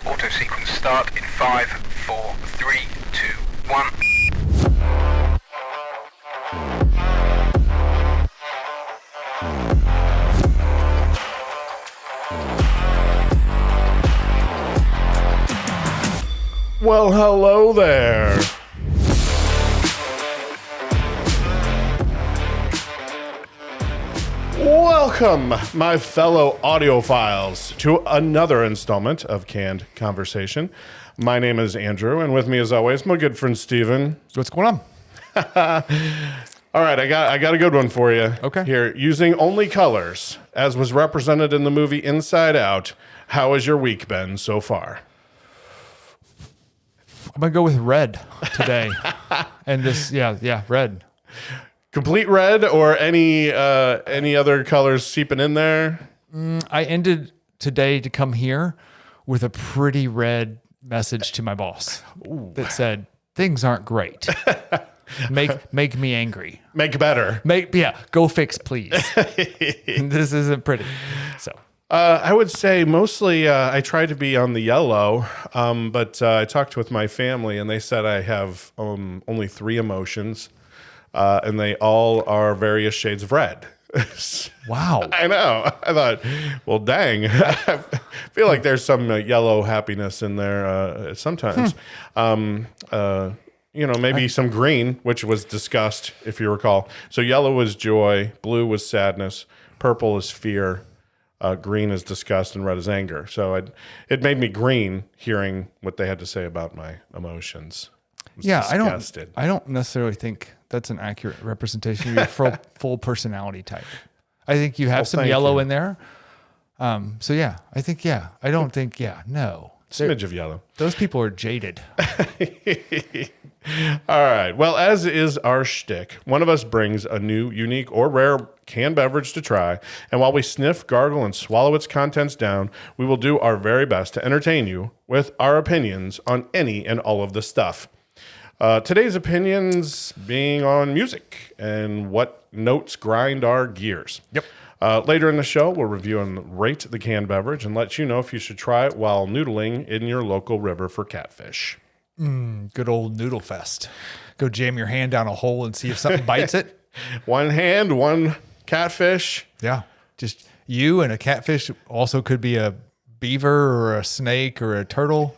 Auto sequence start in 5, 4, 3, 2, 1. Well, hello there. Welcome, my fellow audiophiles, to another installment of Canned Conversation. My name is Andrew, and with me, as always, my good friend Steven. What's going on? All right, I got a good one for you. Okay. Here, using only colors, as was represented in the movie Inside Out, how has your week been so far? I'm going to go with red today. And this, red. Complete red or any other colors seeping in there? I ended today to come here with a pretty red message to my boss that said, things aren't great. Make me angry. Make better. Go fix, please. This isn't pretty. So. I would say mostly I try to be on the yellow, but I talked with my family and they said I have only 3 emotions, and they all are various shades of red. Wow. I know. I thought, well, dang. I feel like there's some yellow happiness in there sometimes. Maybe some green, which was discussed, if you recall. So yellow is joy, blue was sadness, purple is fear. Green is disgust and red is anger. So it made me green hearing what they had to say about my emotions. I don't necessarily think that's an accurate representation of your full personality type. I think you have some yellow in there. I don't think, no. Smidge of yellow. Those people are jaded. All right. Well, as is our shtick, one of us brings a new, unique, or rare canned beverage to try, and while we sniff, gargle, and swallow its contents down, we will do our very best to entertain you with our opinions on any and all of the stuff. Today's opinions being on music and what notes grind our gears. Yep. Later in the show, we'll review and rate the canned beverage and let you know if you should try it while noodling in your local river for catfish. Good old noodle fest. Go jam your hand down a hole and see if something bites it. One hand, one catfish. Yeah. Just you and a catfish. Also could be a beaver or a snake or a turtle.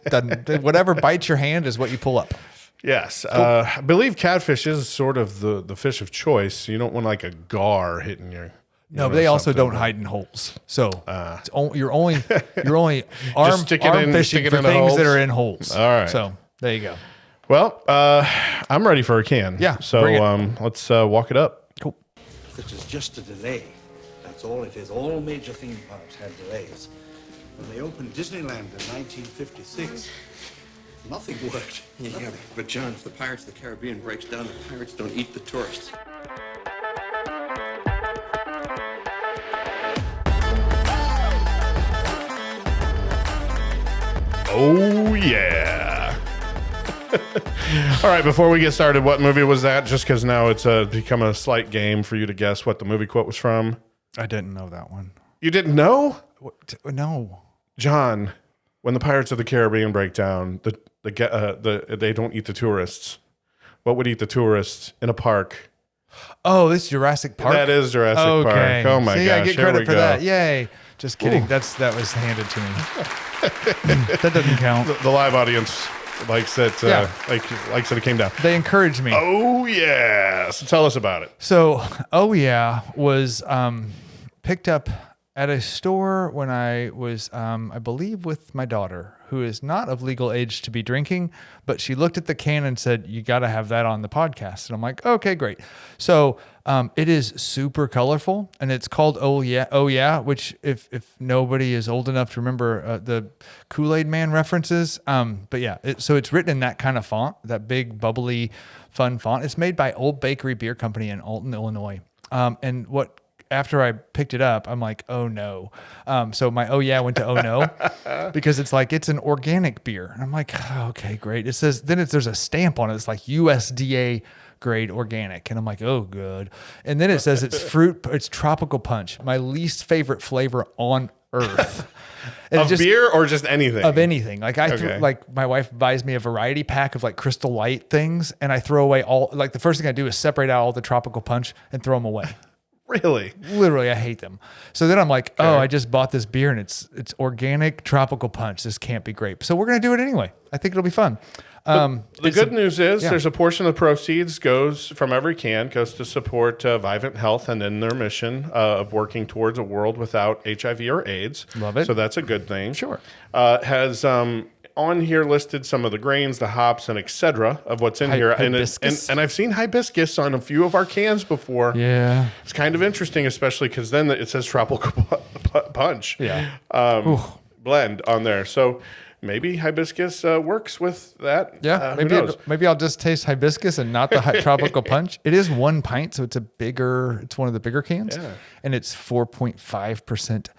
Whatever bites your hand is what you pull up. Yes. I believe catfish is sort of the fish of choice. You don't want like a gar hitting you. No, but they also don't hide in holes. So you're only arm fishing for things that are in holes. All right. So there you go. Well, I'm ready for a can. Yeah. So let's walk it up. Cool. This is just a delay. That's all it is. All major theme parks had delays. When they opened Disneyland in 1956, nothing worked. Yeah, but John, if the Pirates of the Caribbean breaks down, the pirates don't eat the tourists. Oh, yeah. All right, before we get started, what movie was that? Just because now it's become a slight game for you to guess what the movie quote was from. I didn't know that one. You didn't know? No. John, when the Pirates of the Caribbean break down, they don't eat the tourists. What would eat the tourists in a park? Oh, this is Jurassic Park? That is Jurassic Park. Oh, my gosh. I get credit for go. that. Yay. Just kidding. Ooh. That was handed to me. That doesn't count. The live audience likes it. Likes that it came down. They encouraged me. Oh, yeah. So tell us about it. So, was picked up at a store when I was, I believe, with my daughter, who is not of legal age to be drinking, but she looked at the can and said, "You got to have that on the podcast." And I'm like, "Okay, great." So it is super colorful, and it's called "Oh Yeah," which if nobody is old enough to remember the Kool-Aid Man references, but yeah, so it's written in that kind of font, that big bubbly, fun font. It's made by Old Bakery Beer Company in Alton, Illinois, and after I picked it up, I'm like, oh no. So my oh yeah went to oh no because it's an organic beer. And I'm like, oh, okay, great. It says, there's a stamp on it. It's like USDA grade organic. And I'm like, oh, good. And then it says it's tropical punch, my least favorite flavor on earth. And Of beer or just anything? Of anything. Like Okay. like my wife buys me a variety pack of like Crystal Light things, and I throw away all, like the first thing I do is separate out all the tropical punch and throw them away. Really? Literally, I hate them. So then I'm like, oh, I just bought this beer and it's organic tropical punch. This can't be grape. So we're gonna do it anyway. I think it'll be fun. The good news is yeah. there's a portion of the proceeds goes from every can goes to support Vivint Health and in their mission of working towards a world without HIV or AIDS. Love it. So that's a good thing. Sure. Has on here listed some of the grains, the hops, and etc. of what's in here. Hibiscus. And I've seen hibiscus on a few of our cans before. Yeah. It's kind of interesting, especially because then it says tropical punch Yeah. blend on there. So maybe hibiscus works with that. Yeah, who knows? maybe I'll just taste hibiscus and not the tropical punch. It is 1 pint, so it's one of the bigger cans, Yeah. and it's 4.5%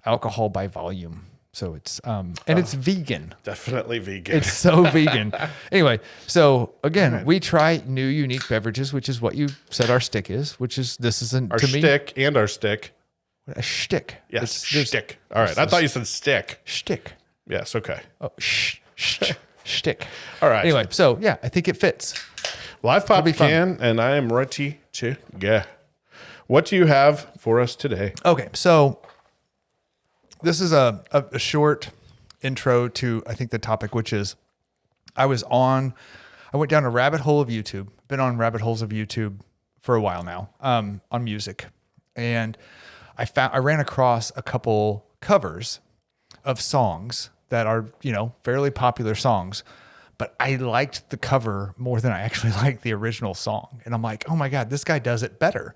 alcohol by volume. So it's and it's vegan. Definitely vegan. It's so vegan. Anyway, so again, we try new unique beverages, which is what you said our stick is. This is our shtick and our stick. a shtick. Yes, shtick. All right, I thought you said stick. Shtick. Yes, okay. Oh, shtick. All right. Anyway, so yeah, I think it fits. Well, I've popped be the fun. can, and I am ready to go. What do you have for us today? Okay, so this is a short intro to, I think, the topic, which is I went down a rabbit hole of YouTube, been on rabbit holes of YouTube for a while now, on music. And I ran across a couple covers of songs that are, fairly popular songs, but I liked the cover more than I actually liked the original song. And I'm like, oh my God, this guy does it better.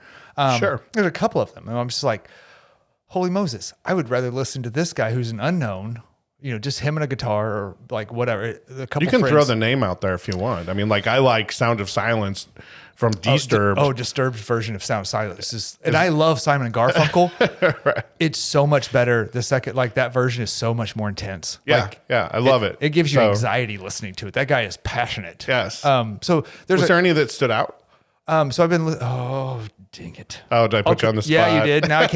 Sure. There's a couple of them. And I'm just like, holy Moses, I would rather listen to this guy who's an unknown, just him and a guitar or like whatever. A couple You can friends. throw the name out there if you want. I mean, like I like Sound of Silence from Disturbed. Disturbed version of Sound of Silence. And I love Simon and Garfunkel. Right. It's so much better. The second, like that version is so much more intense. Yeah, Like, yeah, I love it. It gives you So, anxiety listening to it. That guy is passionate. Yes. So there's Was there any that stood out? so I've been, oh, dang it. Oh, did I put you on the spot? Yeah, you did. Now I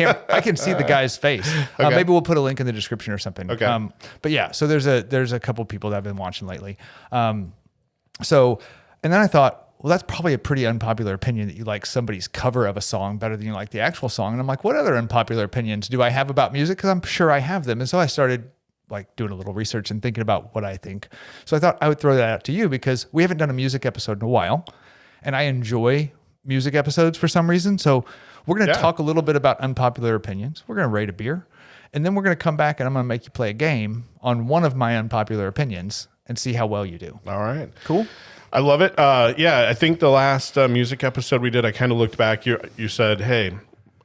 can see the guy's face. Okay. Maybe we'll put a link in the description or something. Okay. But yeah, so there's a couple people that I've been watching lately. And then I thought, well, that's probably a pretty unpopular opinion that you like somebody's cover of a song better than you like the actual song. And I'm like, what other unpopular opinions do I have about music? Because I'm sure I have them. And so I started like doing a little research and thinking about what I think. So I thought I would throw that out to you because we haven't done a music episode in a while. And I enjoy music episodes for some reason. So we're going to talk a little bit about unpopular opinions. We're going to rate a beer. And then we're going to come back and I'm going to make you play a game on one of my unpopular opinions and see how well you do. All right. Cool? I love it. Yeah, I think the last music episode we did, I kind of looked back. You said, hey,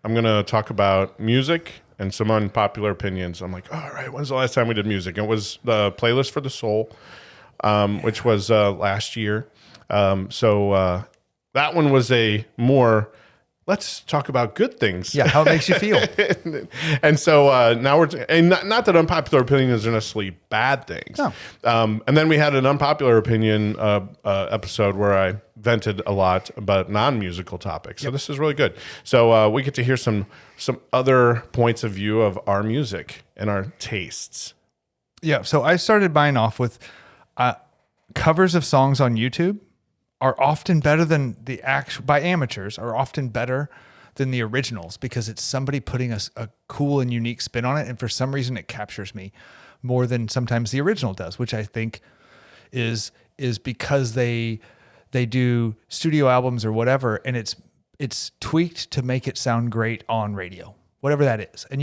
I'm going to talk about music and some unpopular opinions. I'm like, all right, when's the last time we did music? And it was the Playlist for the Soul, which was last year. So that one was a more, let's talk about good things. Yeah, how it makes you feel. And so now and not that unpopular opinions are necessarily bad things. No. And then we had an unpopular opinion episode where I vented a lot about non-musical topics. So this is really good. So we get to hear some other points of view of our music and our tastes. Yeah, so I started buying off with covers of songs on YouTube are often better than the actual, by amateurs, are often better than the originals because it's somebody putting a cool and unique spin on it. And for some reason it captures me more than sometimes the original does, which I think is because they do studio albums or whatever. And it's tweaked to make it sound great on radio, whatever that is. And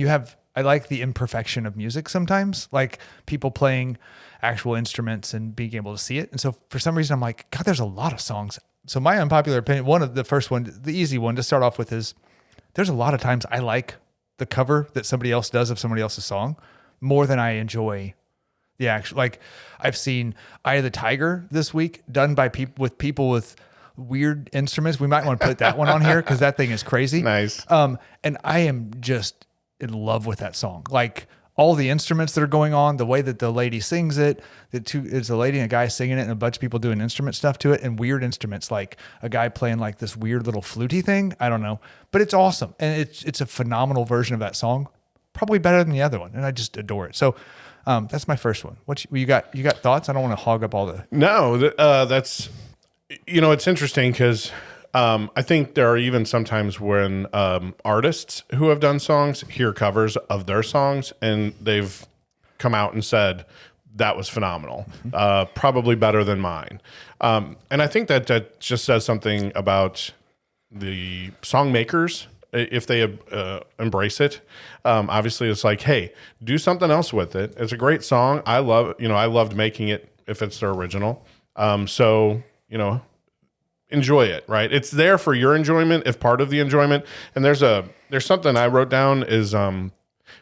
I like the imperfection of music sometimes, like people playing actual instruments and being able to see it. And so for some reason, I'm like, God, there's a lot of songs. So my unpopular opinion, one of the first one, the easy one to start off with is there's a lot of times I like the cover that somebody else does of somebody else's song more than I enjoy the actual, like I've seen Eye of the Tiger this week done by people with weird instruments. We might want to put that one on here because that thing is crazy. Nice. And I am just in love with that song. Like all the instruments that are going on, the way that the lady sings it, it's a lady and a guy singing it and a bunch of people doing instrument stuff to it and weird instruments, like a guy playing like this weird little fluty thing. I don't know, but it's awesome. And it's a phenomenal version of that song. probably better than the other one, and I just adore it. So that's my first one. What you got? You got thoughts? I don't want to hog up all the. No, that's, it's interesting because I think there are even sometimes when artists who have done songs hear covers of their songs and they've come out and said that was phenomenal, probably better than mine. And I think that just says something about the song makers if they embrace it. Obviously, it's like, hey, do something else with it. It's a great song. I loved making it if it's their original. So enjoy it, right? It's there for your enjoyment, if part of the enjoyment. And there's something I wrote down is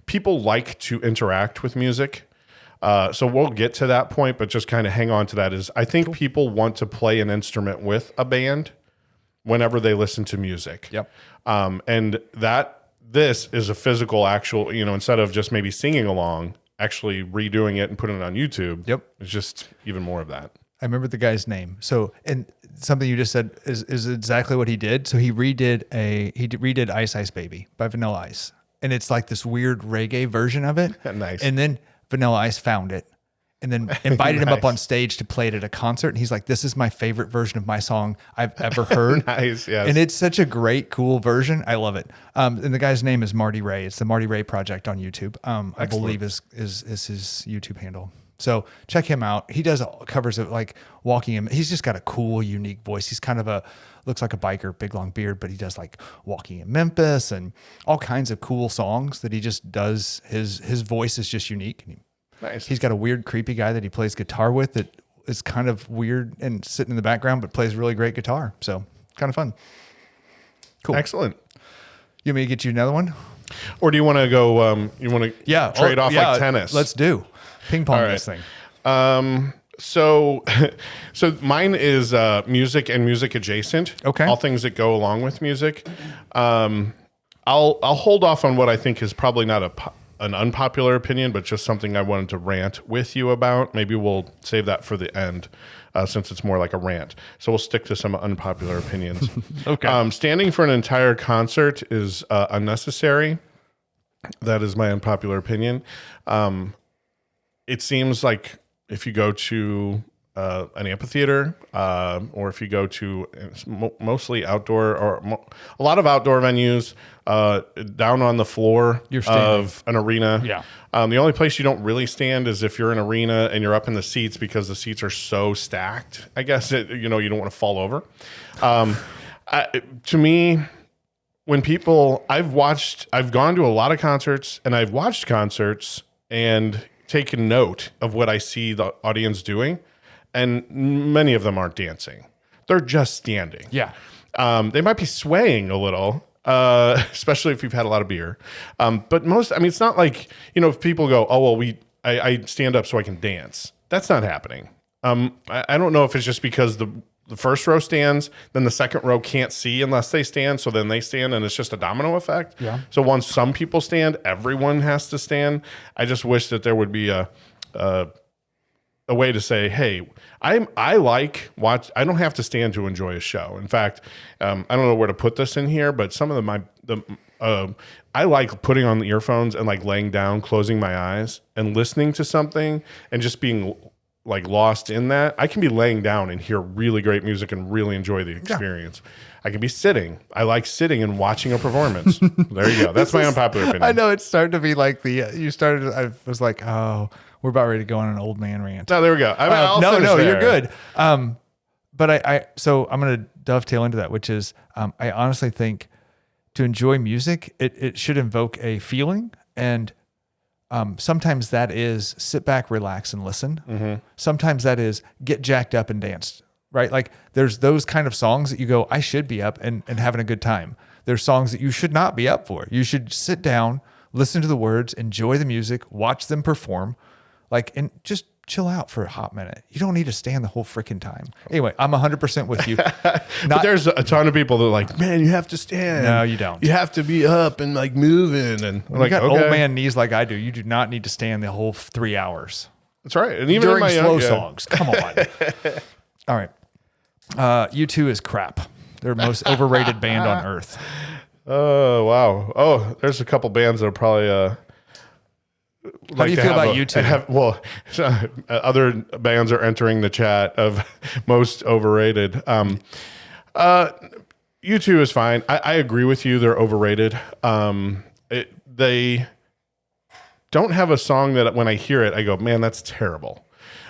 people like to interact with music. So we'll get to that point, but just kind of hang on to that is I think people want to play an instrument with a band whenever they listen to music. Yep. And this is a physical actual, instead of just maybe singing along, actually redoing it and putting it on YouTube. Yep. It's just even more of that. I remember the guy's name. So, and something you just said is exactly what he did. So he redid Ice Ice Baby by Vanilla Ice. And it's like this weird reggae version of it. Nice. And then Vanilla Ice found it and then invited him up Nice. on stage to play it at a concert. And he's like, this is my favorite version of my song I've ever heard. Nice, yes. And it's such a great, cool version. I love it. And the guy's name is Marty Ray. It's the Marty Ray Project on YouTube. I believe is his YouTube handle. So check him out. He does covers of like Walking in. He's just got a cool, unique voice. He's kind of looks like a biker, big long beard, but he does like Walking in Memphis and all kinds of cool songs that he just does. His voice is just unique. Nice. He's got a weird, creepy guy that he plays guitar with that is kind of weird and sitting in the background, but plays really great guitar. So kind of fun. Cool. Excellent. You want me to get you another one? Or do you want to go, trade off like tennis? Let's do ping pong right. this thing. So mine is music and music adjacent. Okay. All things that go along with music. I'll hold off on what I think is probably not an unpopular opinion, but just something I wanted to rant with you about. Maybe we'll save that for the end since it's more like a rant. So we'll stick to some unpopular opinions. Okay. Standing for an entire concert is unnecessary. That is my unpopular opinion. It seems like if you go to an amphitheater or if you go to mostly outdoor or a lot of outdoor venues down on the floor of an arena. Yeah. The only place you don't really stand is if you're in an arena and you're up in the seats because the seats are so stacked. I guess, you don't want to fall over. To me, when I've gone to a lot of concerts and I've watched concerts and taken note of what I see the audience doing, and many of them aren't dancing. They're just standing. Yeah. They might be swaying a little, especially if you've had a lot of beer. But it's not like, if people go, oh, well, I stand up so I can dance. That's not happening. I don't know if it's just because the first row stands, then the second row can't see unless they stand. So then they stand and it's just a domino effect. Yeah. So once some people stand, everyone has to stand. I just wish that there would be a way to say, hey, I don't have to stand to enjoy a show. In fact, I don't know where to put this in here, but some of I like putting on the earphones and like laying down, closing my eyes and listening to something and just being like lost in that. I can be laying down and hear really great music and really enjoy the experience. Yeah. I can be sitting. I like sitting and watching a performance. There you go. That's my unpopular opinion. I know it's starting to be like I was like, oh, we're about ready to go on an old man rant. No, there we go. No, you're good. But so I'm going to dovetail into that, which is I honestly think to enjoy music, it should invoke a feeling. And sometimes that is sit back, relax, and listen. Mm-hmm. Sometimes that is get jacked up and dance, right? Like there's those kind of songs that you go, I should be up and having a good time. There's songs that you should not be up for. You should sit down, listen to the words, enjoy the music, watch them perform, and just chill out for a hot minute. You don't need to stand the whole freaking time. Anyway, I'm 100% with you. But there's a ton of people that are like, man, you have to stand. No, you don't. You have to be up and like moving. And when you got old man knees like I do, you do not need to stand the whole 3 hours. That's right. And even during in my slow songs. Come on. All right. U2 is crap. They're the most overrated band on earth. Oh, wow. Oh, there's a couple bands that are probably How do you feel about U2? Well, other bands are entering the chat of most overrated. U2 is fine. I agree with you. They're overrated. They don't have a song that when I hear it, I go, man, that's terrible.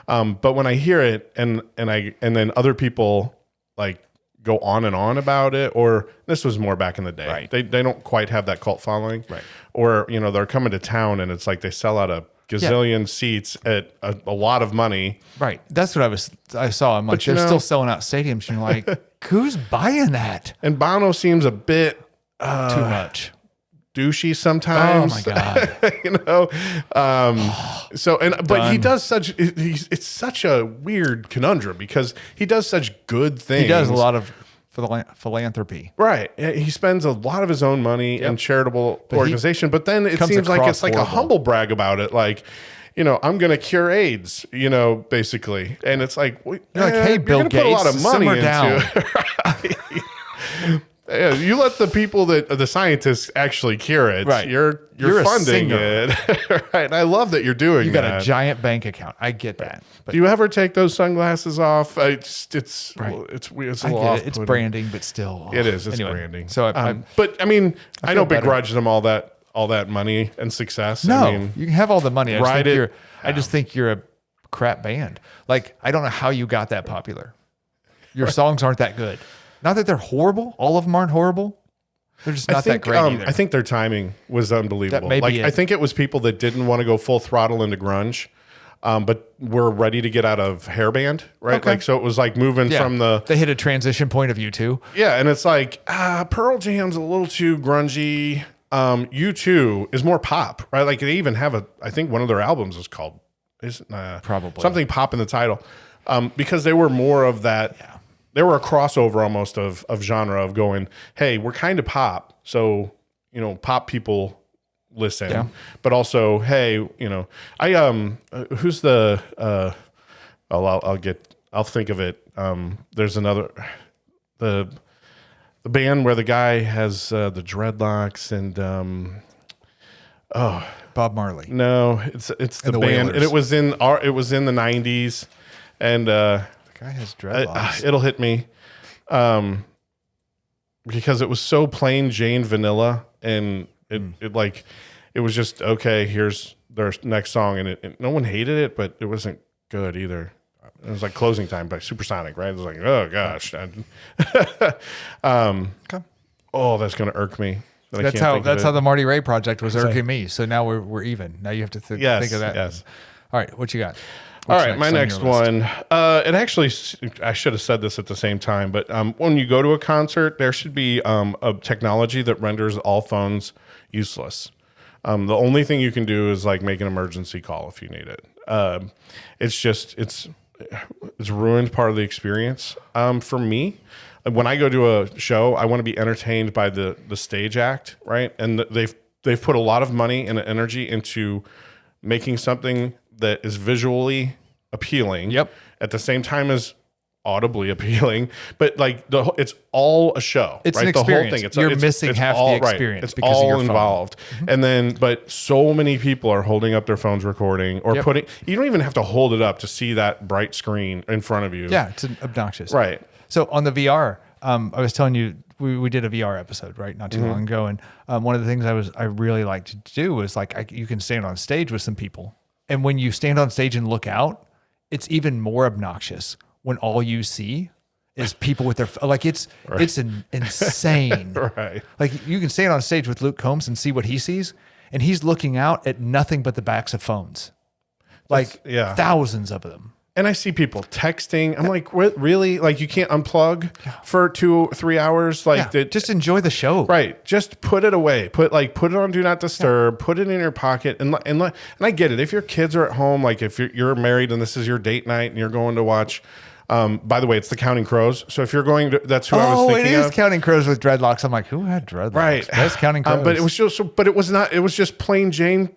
But when I hear it and then other people like go on and on about it, or this was more back in the day. Right. They don't quite have that cult following. Right. Or, they're coming to town and it's like they sell out a gazillion seats at a lot of money. Right. That's what I saw. I'm like, But, they're still selling out stadiums. And you're like, who's buying that? And Bono seems a bit Too much. douchey sometimes. Oh my God. But he Done. does it's such a weird conundrum because he does such good things. He does a lot of philanthropy. Right. He spends a lot of his own money in charitable organization, but then it comes seems like across it's like horrible. a humble brag about it. Like, I'm going to cure AIDS, basically. And it's like, You're like, hey, you're Bill gonna put a lot Gates, of money simmer into down. it. Yeah, you let the people the scientists actually cure it. Right. You're You're a funding singer. it. Right. And I love that you're doing You got that. a giant bank account. I get that. But Do you ever take those sunglasses off? It's Right. It's weird. It's a I little get it. It's off-putting. branding, but still. It is. It's Anyway, branding. So but I mean, I feel don't better. begrudge them all that money and success. no, I mean, you can have all the money. ride it I just think you're a crap band. Like, I don't know how you got that popular. Your songs aren't that good. Not that they're horrible. All of them aren't horrible. They're just not that great either. I think their timing was unbelievable. That may be I it. think it was people that didn't want to go full throttle into grunge, but were ready to get out of hairband, right? Okay. Like, so it was like moving from they hit a transition point of U2. yeah, and it's like Pearl Jam's a little too grungy. U2 is more pop, right? Like they even have I think one of their albums is called Probably. something pop in the title, because they were more of that. Yeah. They were a crossover almost of genre of going, hey, we're kind of pop, so pop people listen, Yeah. but also, hey, I who's the I'll think of it. There's another the band where the guy has the dreadlocks and Bob Marley. no, it's the the band, Wailers. and it was in the 90s, and The guy has dreadlocks. it'll hit me, because it was so plain Jane vanilla, and it was just okay. Here's their next song, and no one hated it, but it wasn't good either. It was like Closing Time by Supersonic, right? It was like, oh gosh, Okay. oh, that's gonna irk me. that I That's can't how think of that's it. how the Marty Ray project was irking me. So now we're even. Now you have to think of that. Yes. All right, what you got? All What's right, my on your next list? one. It actually, I should have said this at the same time, but when you go to a concert, there should be a technology that renders all phones useless. The only thing you can do is like make an emergency call if you need it. It's ruined part of the experience for me. When I go to a show, I want to be entertained by the stage act, right? And they've put a lot of money and energy into making something that is visually appealing, Yep. at the same time as audibly appealing, but like it's all a show. It's right? an The whole experience. thing. You're missing half the all, experience It's because of all your phone. involved. And then, but so many people are holding up their phones recording or Yep. putting. You don't even have to hold it up to see that bright screen in front of you. Yeah, it's obnoxious. Right. So on the VR, I was telling you we did a VR episode right not too Mm-hmm. long ago, and one of the things I really liked to do was you can stand on stage with some people, and when you stand on stage and look out, it's even more obnoxious when all you see is people with their it's insane. Right. Like you can stand on stage with Luke Combs and see what he sees, and he's looking out at nothing but the backs of phones, yeah. thousands of them. And I see people texting. I'm like, what, really? Like you can't unplug for 2-3 hours? Like Yeah, just enjoy the show. right. Just put it away. Put it on do not disturb. Put it in your pocket. And I get it. If your kids are at home, like if you're married and this is your date night and you're going to watch. By the way, it's the Counting Crows. So if you're going to, that's who I was thinking it is of. Counting Crows with dreadlocks. I'm like, who had dreadlocks? Right. That's Counting Crows. But it was just, but it was not. It was just plain Jane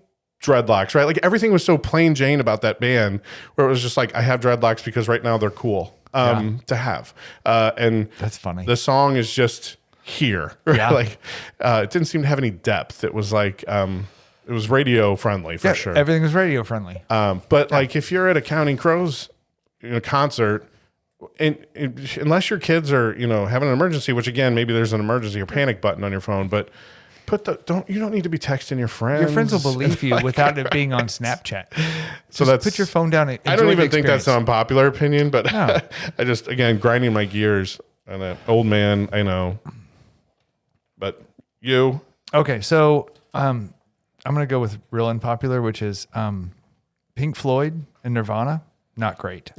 dreadlocks, right? Like everything was so plain Jane about that band, where it was just like, I have dreadlocks because right now they're cool to have. And That's funny. The song is just here. Right? Yeah. Like it didn't seem to have any depth. It was like it it was radio friendly for sure. Everything was radio friendly. But like if you're at a Counting Crows concert, and unless your kids are having an emergency, which again maybe there's an emergency or panic button on your phone, but you don't need to be texting your friends. Your friends will believe you without it being on Snapchat. So Just put your phone down. And I don't enjoy even the think that's an experience. unpopular opinion, but No. I just again grinding my gears on an old man. I know, but you. Okay, so I'm gonna go with real unpopular, which is Pink Floyd and Nirvana. Not great.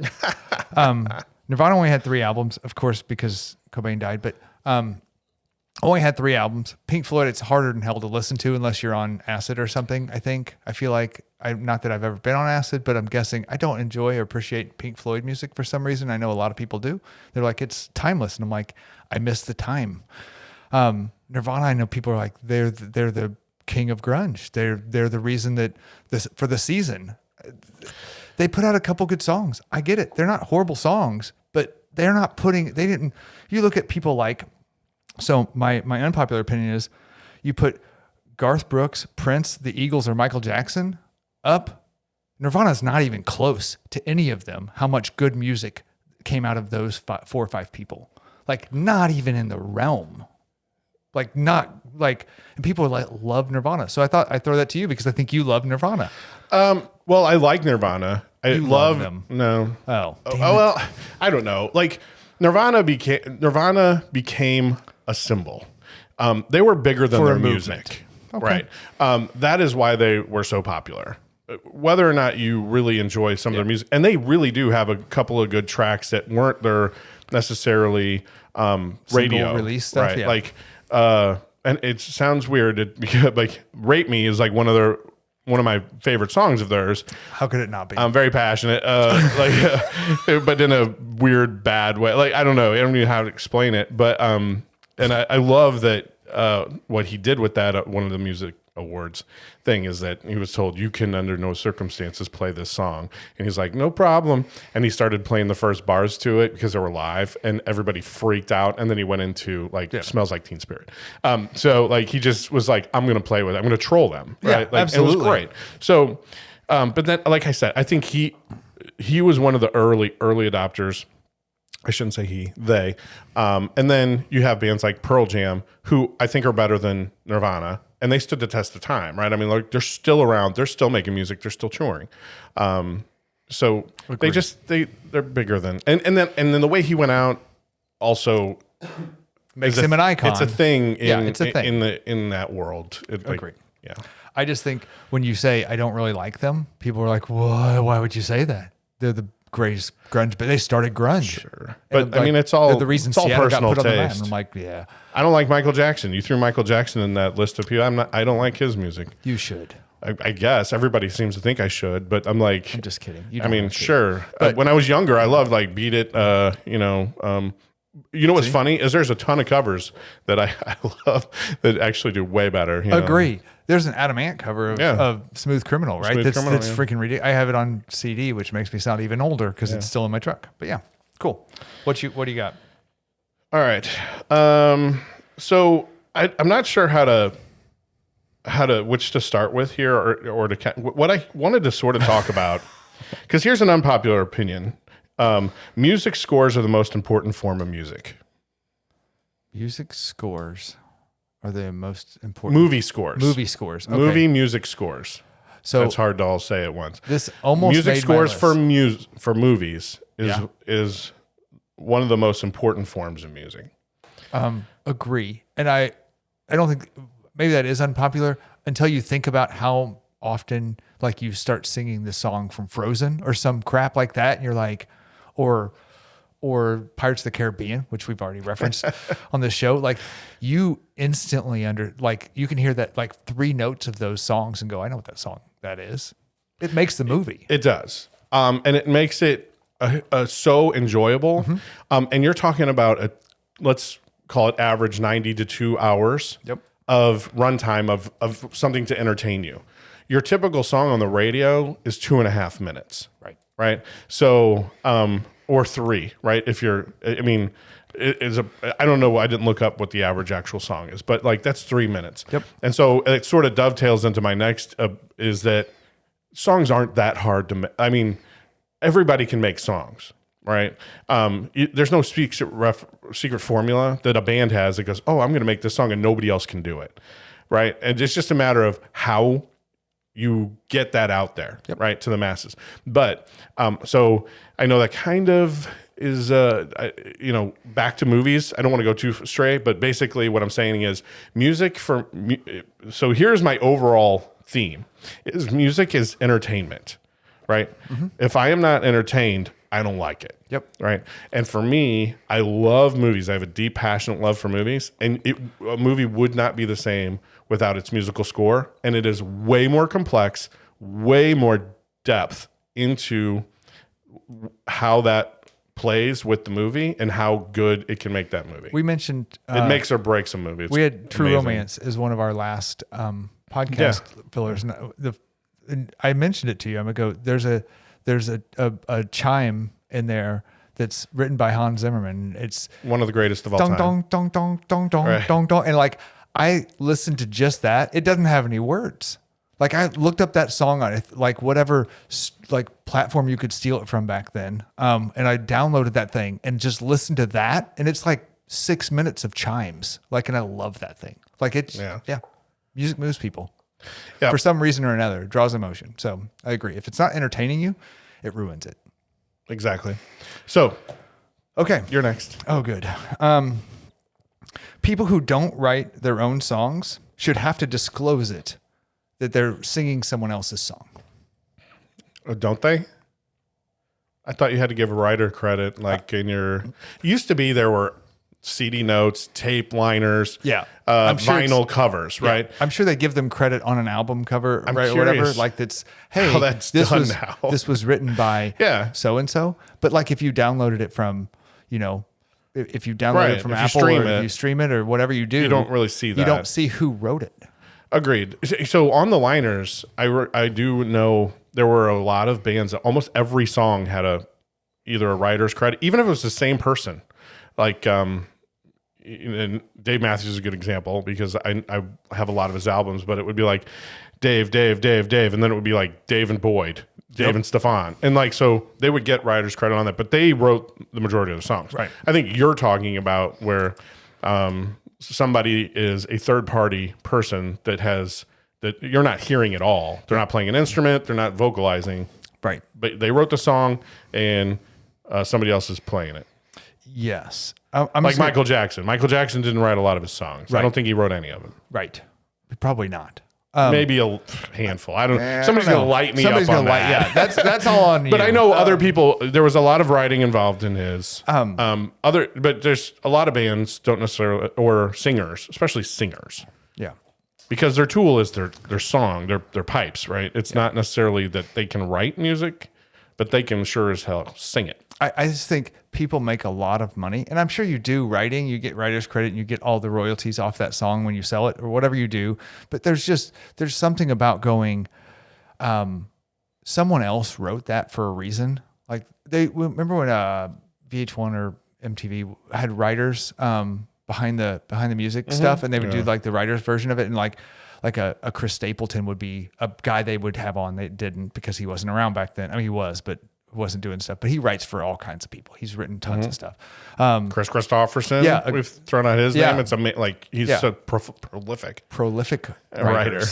Nirvana only had 3 albums, of course, because Cobain died, but only had 3 albums. Pink Floyd, it's harder than hell to listen to unless you're on acid or something, I think. I feel like, not that I've ever been on acid, but I'm guessing I don't enjoy or appreciate Pink Floyd music for some reason. I know a lot of people do. They're like, it's timeless. And I'm like, I miss the time. Nirvana, I know people are like, they're the king of grunge. They're the reason that for the season. They put out a couple good songs. I get it. They're not horrible songs, but you look at people like, so my unpopular opinion is you put Garth Brooks, Prince, the Eagles, or Michael Jackson up. Nirvana's not even close to any of them. How much good music came out of those 4 or 5 people. Like not even in the realm. And people love Nirvana. So I thought I'd throw that to you because I think you love Nirvana. Well, I like Nirvana. I love them. No. Oh, Well, I don't know. Like Nirvana became a symbol. They were bigger than For their a music, movement. right? That is why they were so popular. Whether or not you really enjoy some of their music, and they really do have a couple of good tracks that weren't their necessarily radio release stuff, right? yeah. Like, and it sounds weird. Like "Rape Me" is like one of my favorite songs of theirs. How could it not be? I'm very passionate, but in a weird, bad way. Like, I don't know. I don't even know how to explain it. But, and I love that what he did with that, one of the music awards thing is that he was told, you can under no circumstances play this song. And he's like, no problem. And he started playing the first bars to it because they were live and everybody freaked out. And then he went into Smells Like Teen Spirit. So like, he just was like, I'm going to play with it. I'm going to troll them. Right. Yeah, absolutely. It was great. So, but then, like I said, I think he was one of the early adopters. I shouldn't say they. And then you have bands like Pearl Jam, who I think are better than Nirvana, and they stood the test of time, right? I mean, like they're still around, they're still making music, they're still touring. So Agreed. they're bigger than, and then the way he went out also Makes him an icon. It's a thing. It's a thing in that world. Agreed. Yeah. I just think when you say I don't really like them, people are like, why would you say that? They're the greatest grunge, but they started grunge. Sure. But And, I mean, it's all they're the reason it's all Seattle personal got put on the map. taste. And I'm like, yeah, I don't like Michael Jackson. You threw Michael Jackson in that list of people. I don't like his music. you should. I guess everybody seems to think I should, but I'm like, I'm just kidding. You I don't mean, have to. sure. But- When I was younger, I loved like Beat It. You know what's funny is there's a ton of covers that I love that actually do way better. You know? Agree. There's an Adam Ant cover Yeah. of Smooth Criminal, right? Smooth that's Criminal, that's yeah. freaking ridiculous. I have it on CD, which makes me sound even older because it's still in my truck. But yeah, cool. What do you got? All right. So I'm not sure how to which to start with here or to what I wanted to sort of talk about, because here's an unpopular opinion. Music scores are the most important form of music. Music scores are the most important. Movie scores. Movie scores. Okay. Movie music scores. So It's hard to all say at once. this almost Music made my scores list. for movies Yeah. is one of the most important forms of music. Agree. And I don't think maybe that is unpopular until you think about how often like you start singing the song from Frozen or some crap like that. And you're like, or Pirates of the Caribbean, which we've already referenced on this show. Like you instantly you can hear that like 3 notes of those songs and go, I know what that is. It makes the movie. It does. And it makes it so enjoyable. Mm-hmm. And you're talking about let's call it average 90 to 2 hours of runtime of something to entertain you. Your typical song on the radio is 2.5 minutes. Right. Right. So, or 3, right? If you're, I mean, I don't know. I didn't look up what the average actual song is, but like that's 3 minutes. Yep. And so it sort of dovetails into my next is that songs aren't that hard to I mean, everybody can make songs, right? There's no secret formula that a band has that goes, oh, I'm going to make this song and nobody else can do it, right? And it's just a matter of how you get that out there, right, to the masses. But so I know that kind of is, back to movies. I don't want to go too stray, but basically what I'm saying is music so here's my overall theme is music is entertainment, right? Mm-hmm. If I am not entertained, I don't like it. Yep. Right. And for me, I love movies. I have a deep, passionate love for movies. And a movie would not be the same without its musical score. And it is way more complex, way more depth into how that plays with the movie and how good it can make that movie. We mentioned it makes or breaks a movie. It's we had True amazing. Romance as one of our last podcast fillers. And I mentioned it to you. I'm gonna go. There's a chime in there that's written by Hans Zimmerman. It's one of the greatest of all dong, time. dong dong dong dong Right. dong dong, and like I listened to just that. It doesn't have any words. Like I looked up that song on like whatever like platform you could steal it from back then, and I downloaded that thing and just listened to that, and it's like 6 minutes of chimes. Like, and I love that thing. Like it's music moves people. Yeah. For some reason or another, it draws emotion. So I agree. If it's not entertaining you, it ruins it. Exactly. So, okay, you're next. Oh, good. People who don't write their own songs should have to disclose it, that they're singing someone else's song. Don't they? I thought you had to give a writer credit, like in your. Used to be there were CD notes, tape liners, I'm sure vinyl covers, right? I'm sure they give them credit on an album cover, I'm right, or curious whatever. Like that's, hey, how that's this done was now. this was written by so and so. But like if you downloaded it from, if you download it from Apple or if you stream it or whatever you do, you don't really see that. You don't see who wrote it. Agreed. So on the liners, I do know there were a lot of bands that almost every song had either a writer's credit, even if it was the same person. Like and Dave Matthews is a good example because I have a lot of his albums, but it would be like Dave, and then it would be like Dave and Boyd, Dave and Stefan, and like so they would get writer's credit on that, but they wrote the majority of the songs. Right. I think you're talking about where somebody is a third party person that you're not hearing at all. They're not playing an instrument. They're not vocalizing. Right. But they wrote the song and somebody else is playing it. Yes. Like Michael Jackson. Michael Jackson didn't write a lot of his songs. Right. I don't think he wrote any of them. Right. Probably not. Maybe a handful. I don't. Somebody's gonna light me up on that. Yeah, that's all on you. But I know other people. There was a lot of writing involved in his. But there's a lot of bands don't necessarily, or singers, especially singers, Yeah. because their tool is their song, their pipes, right? It's not necessarily that they can write music, but they can sure as hell sing it. I just think people make a lot of money, and I'm sure you do writing. You get writer's credit, and you get all the royalties off that song when you sell it or whatever you do. But there's something about going, someone else wrote that for a reason. Like they remember when VH1 or MTV had writers behind the music stuff, and they would do like the writer's version of it, and like a Chris Stapleton would be a guy they would have on. They didn't because he wasn't around back then. I mean, he was, but wasn't doing stuff. But he writes for all kinds of people. He's written tons of stuff. Chris Christopherson. We've thrown out his name. It's he's so prolific writer.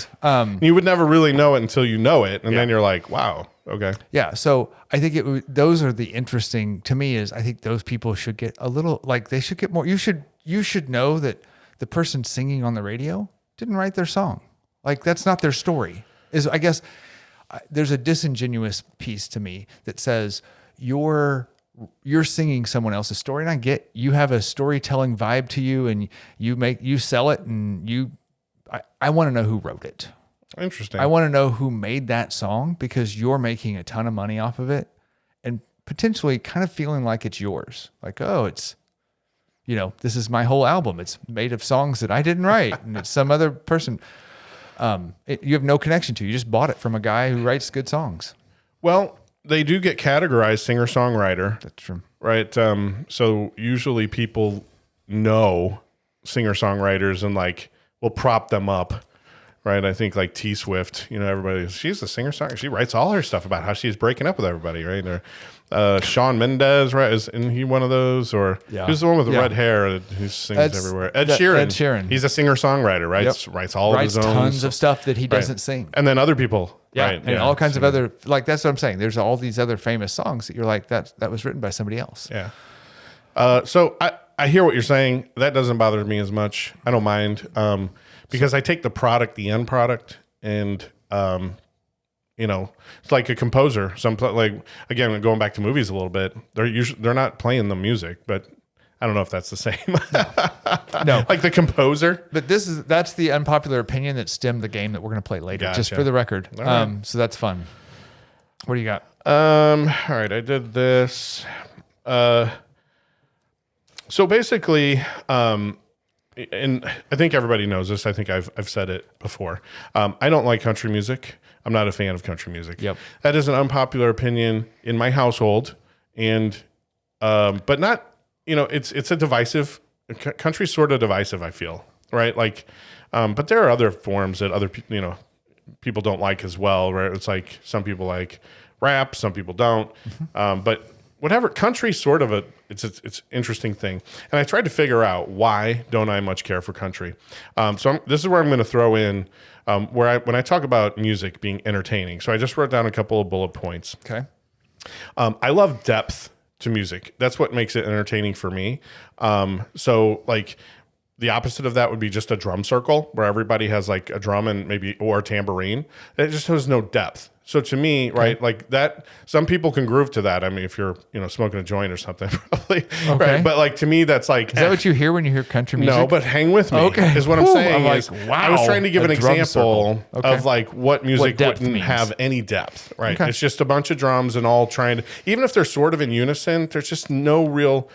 You would never really know it until you know it, and then you're like, wow, okay. Yeah. So I think those are the interesting to me. Is I think those people should get a little they should get more. You should know that the person singing on the radio didn't write their song. Like that's not their story. I guess there's a disingenuous piece to me that says you're singing someone else's story, and I get you have a storytelling vibe to you, and you sell it, and I want to know who wrote it. Interesting. I want to know who made that song because you're making a ton of money off of it, and potentially kind of feeling like it's yours. Like, oh, it's this is my whole album. It's made of songs that I didn't write, and it's some other person. You have no connection to. You just bought it from a guy who writes good songs. Well, they do get categorized singer-songwriter. That's true. right? So usually people know singer-songwriters and like will prop them up, right? I think like T Swift, everybody, she's a singer-songwriter. She writes all her stuff about how she's breaking up with everybody, right? Or Shawn Mendes, right? Isn't he one of those? Or who's the one with the red hair who sings everywhere? Ed Sheeran. He's a singer-songwriter, right? Yep. Writes all of his own. Tons of stuff that he doesn't sing. And then other people, right? And all kinds of other, like, that's what I'm saying. There's all these other famous songs that you're like, that was written by somebody else. Yeah. So I hear what you're saying. That doesn't bother me as much. I don't mind because I take the product, the end product, and it's like a composer. Like again, going back to movies a little bit, they're not playing the music, but I don't know if that's the same. No, like the composer. But that's the unpopular opinion that stemmed the game that we're going to play later. Gotcha. Just for the record. Right. So that's fun. What do you got? All right, I did this. So basically, and I think everybody knows this. I think I've said it before. I don't like country music. I'm not a fan of country music. Yep. That is an unpopular opinion in my household, and but not. It's a divisive. Country's sort of divisive. I feel right. Like, but there are other forms that other people don't like as well. Right. It's like some people like rap, some people don't. But whatever, country's sort of it's interesting thing. And I tried to figure out why don't I much care for country. This is where I'm going to throw in when I talk about music being entertaining. So I just wrote down a couple of bullet points. Okay. I love depth to music. That's what makes it entertaining for me. So like the opposite of that would be just a drum circle where everybody has like a drum and or a tambourine. It just has no depth. So to me, right, like that, some people can groove to that. I mean, if you're, smoking a joint or something, probably. Okay. Right? But like to me, that's like. Is that what you hear when you hear country music? No, but hang with me. Okay. Is what I'm saying. I'm is, like, wow. I was trying to give an example Okay. of like what music depth wouldn't means. have any depth, right? Okay. It's just a bunch of drums and all trying to, even if they're sort of in unison, there's just no real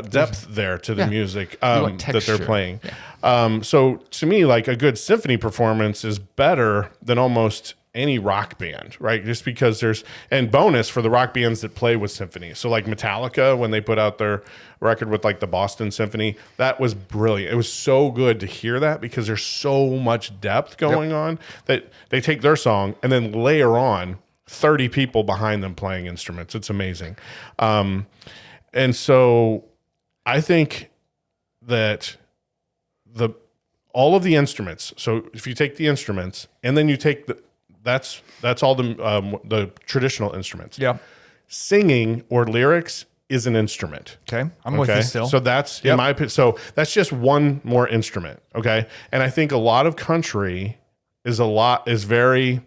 depth there to the music that they're playing. Yeah. So to me, like a good symphony performance is better than almost any rock band, right? Just because and bonus for the rock bands that play with symphony. So like Metallica, when they put out their record with like the Boston Symphony, that was brilliant. It was so good to hear that because there's so much depth going on that they take their song and then layer on 30 people behind them playing instruments. It's amazing. And so I think that all of the instruments. So if you take the instruments and then you take that's all the traditional instruments. Yeah. Singing or lyrics is an instrument. Okay. I'm with you still. So that's in my opinion. So that's just one more instrument. Okay. And I think a lot of country is very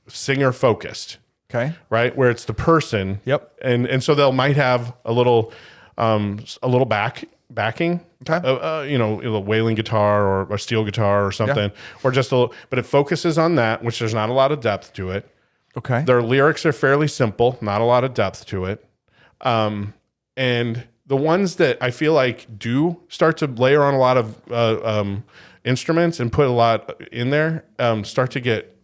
singer focused. Okay. Right. Where it's the person. Yep. And so they'll might have a little backing, Okay. A wailing guitar or a steel guitar or something, or just a little, but it focuses on that, which there's not a lot of depth to it. Okay. Their lyrics are fairly simple, not a lot of depth to it. And the ones that I feel like do start to layer on a lot of instruments and put a lot in there, start to get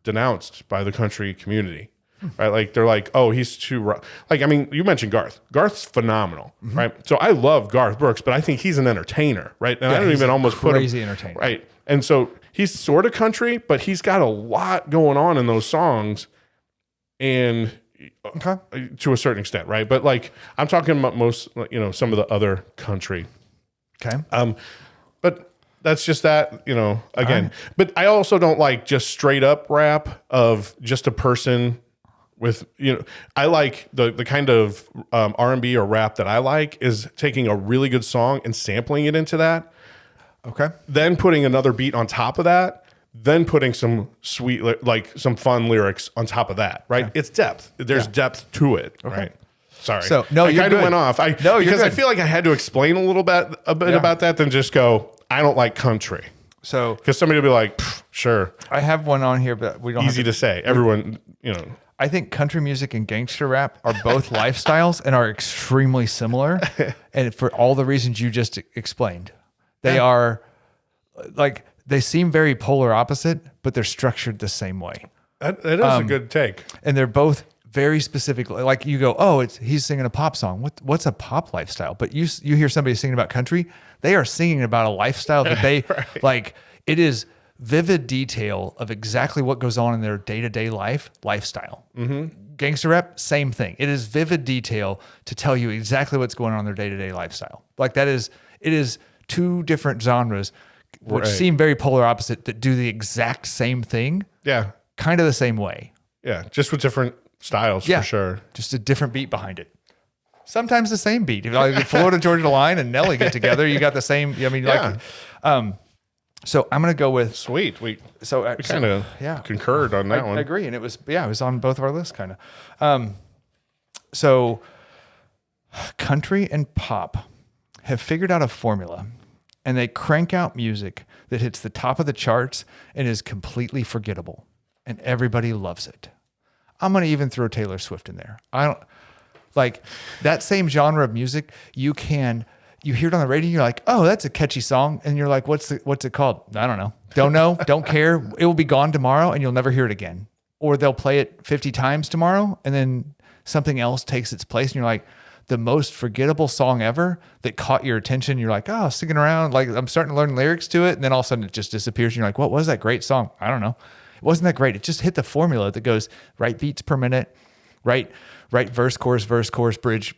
denounced by the country community. Right, like they're like, oh, he's too like. I mean, you mentioned Garth. Garth's phenomenal, right? So I love Garth Brooks, but I think he's an entertainer, right? And I don't even almost put him crazy entertainer, right? And so he's sort of country, but he's got a lot going on in those songs, and to a certain extent, right? But like I'm talking about most, some of the other country. Okay. But that's just that, again. Right. But I also don't like just straight up rap of just a person. With I like the kind of R&B or rap that I like is taking a really good song and sampling it into that. Okay. Then putting another beat on top of that. Then putting some sweet, like some fun lyrics on top of that. Right? Okay. It's depth. There's depth to it. Okay. Right? Sorry. So no, I kind of went off. Because I feel like I had to explain a bit about that than just go, I don't like country. So because somebody will be like, sure. I have one on here, but we don't. Easy to say. Everyone, I think country music and gangster rap are both lifestyles and are extremely similar. And for all the reasons you just explained, they are like, they seem very polar opposite, but they're structured the same way. That is a good take. And they're both very specifically, like you go, oh, he's singing a pop song. What's a pop lifestyle? But you hear somebody singing about country, they are singing about a lifestyle that they like. It is vivid detail of exactly what goes on in their day-to-day lifestyle. Gangster rap, same thing. It is vivid detail to tell you exactly what's going on in their day-to-day lifestyle. Like it is two different genres which seem very polar opposite that do the exact same thing. Yeah. Kind of the same way. Yeah. Just with different styles for sure. Just a different beat behind it. Sometimes the same beat. Like Florida Georgia Line and Nelly get together, you got the same. I mean, so I'm gonna go with sweet. We kind of concurred on that one. I agree, and it was on both of our lists, kind of. So country and pop have figured out a formula, and they crank out music that hits the top of the charts and is completely forgettable, and everybody loves it. I'm gonna even throw Taylor Swift in there. I don't like that same genre of music. You hear it on the radio, you're like, oh, that's a catchy song. And you're like, what's it called? I don't know. Don't know. Don't care. It will be gone tomorrow and you'll never hear it again. Or they'll play it 50 times tomorrow and then something else takes its place. And you're like, the most forgettable song ever that caught your attention. You're like, oh, singing around. Like I'm starting to learn lyrics to it. And then all of a sudden it just disappears. And you're like, what was that great song? I don't know. It wasn't that great. It just hit the formula that goes right beats per minute, right verse, chorus, bridge,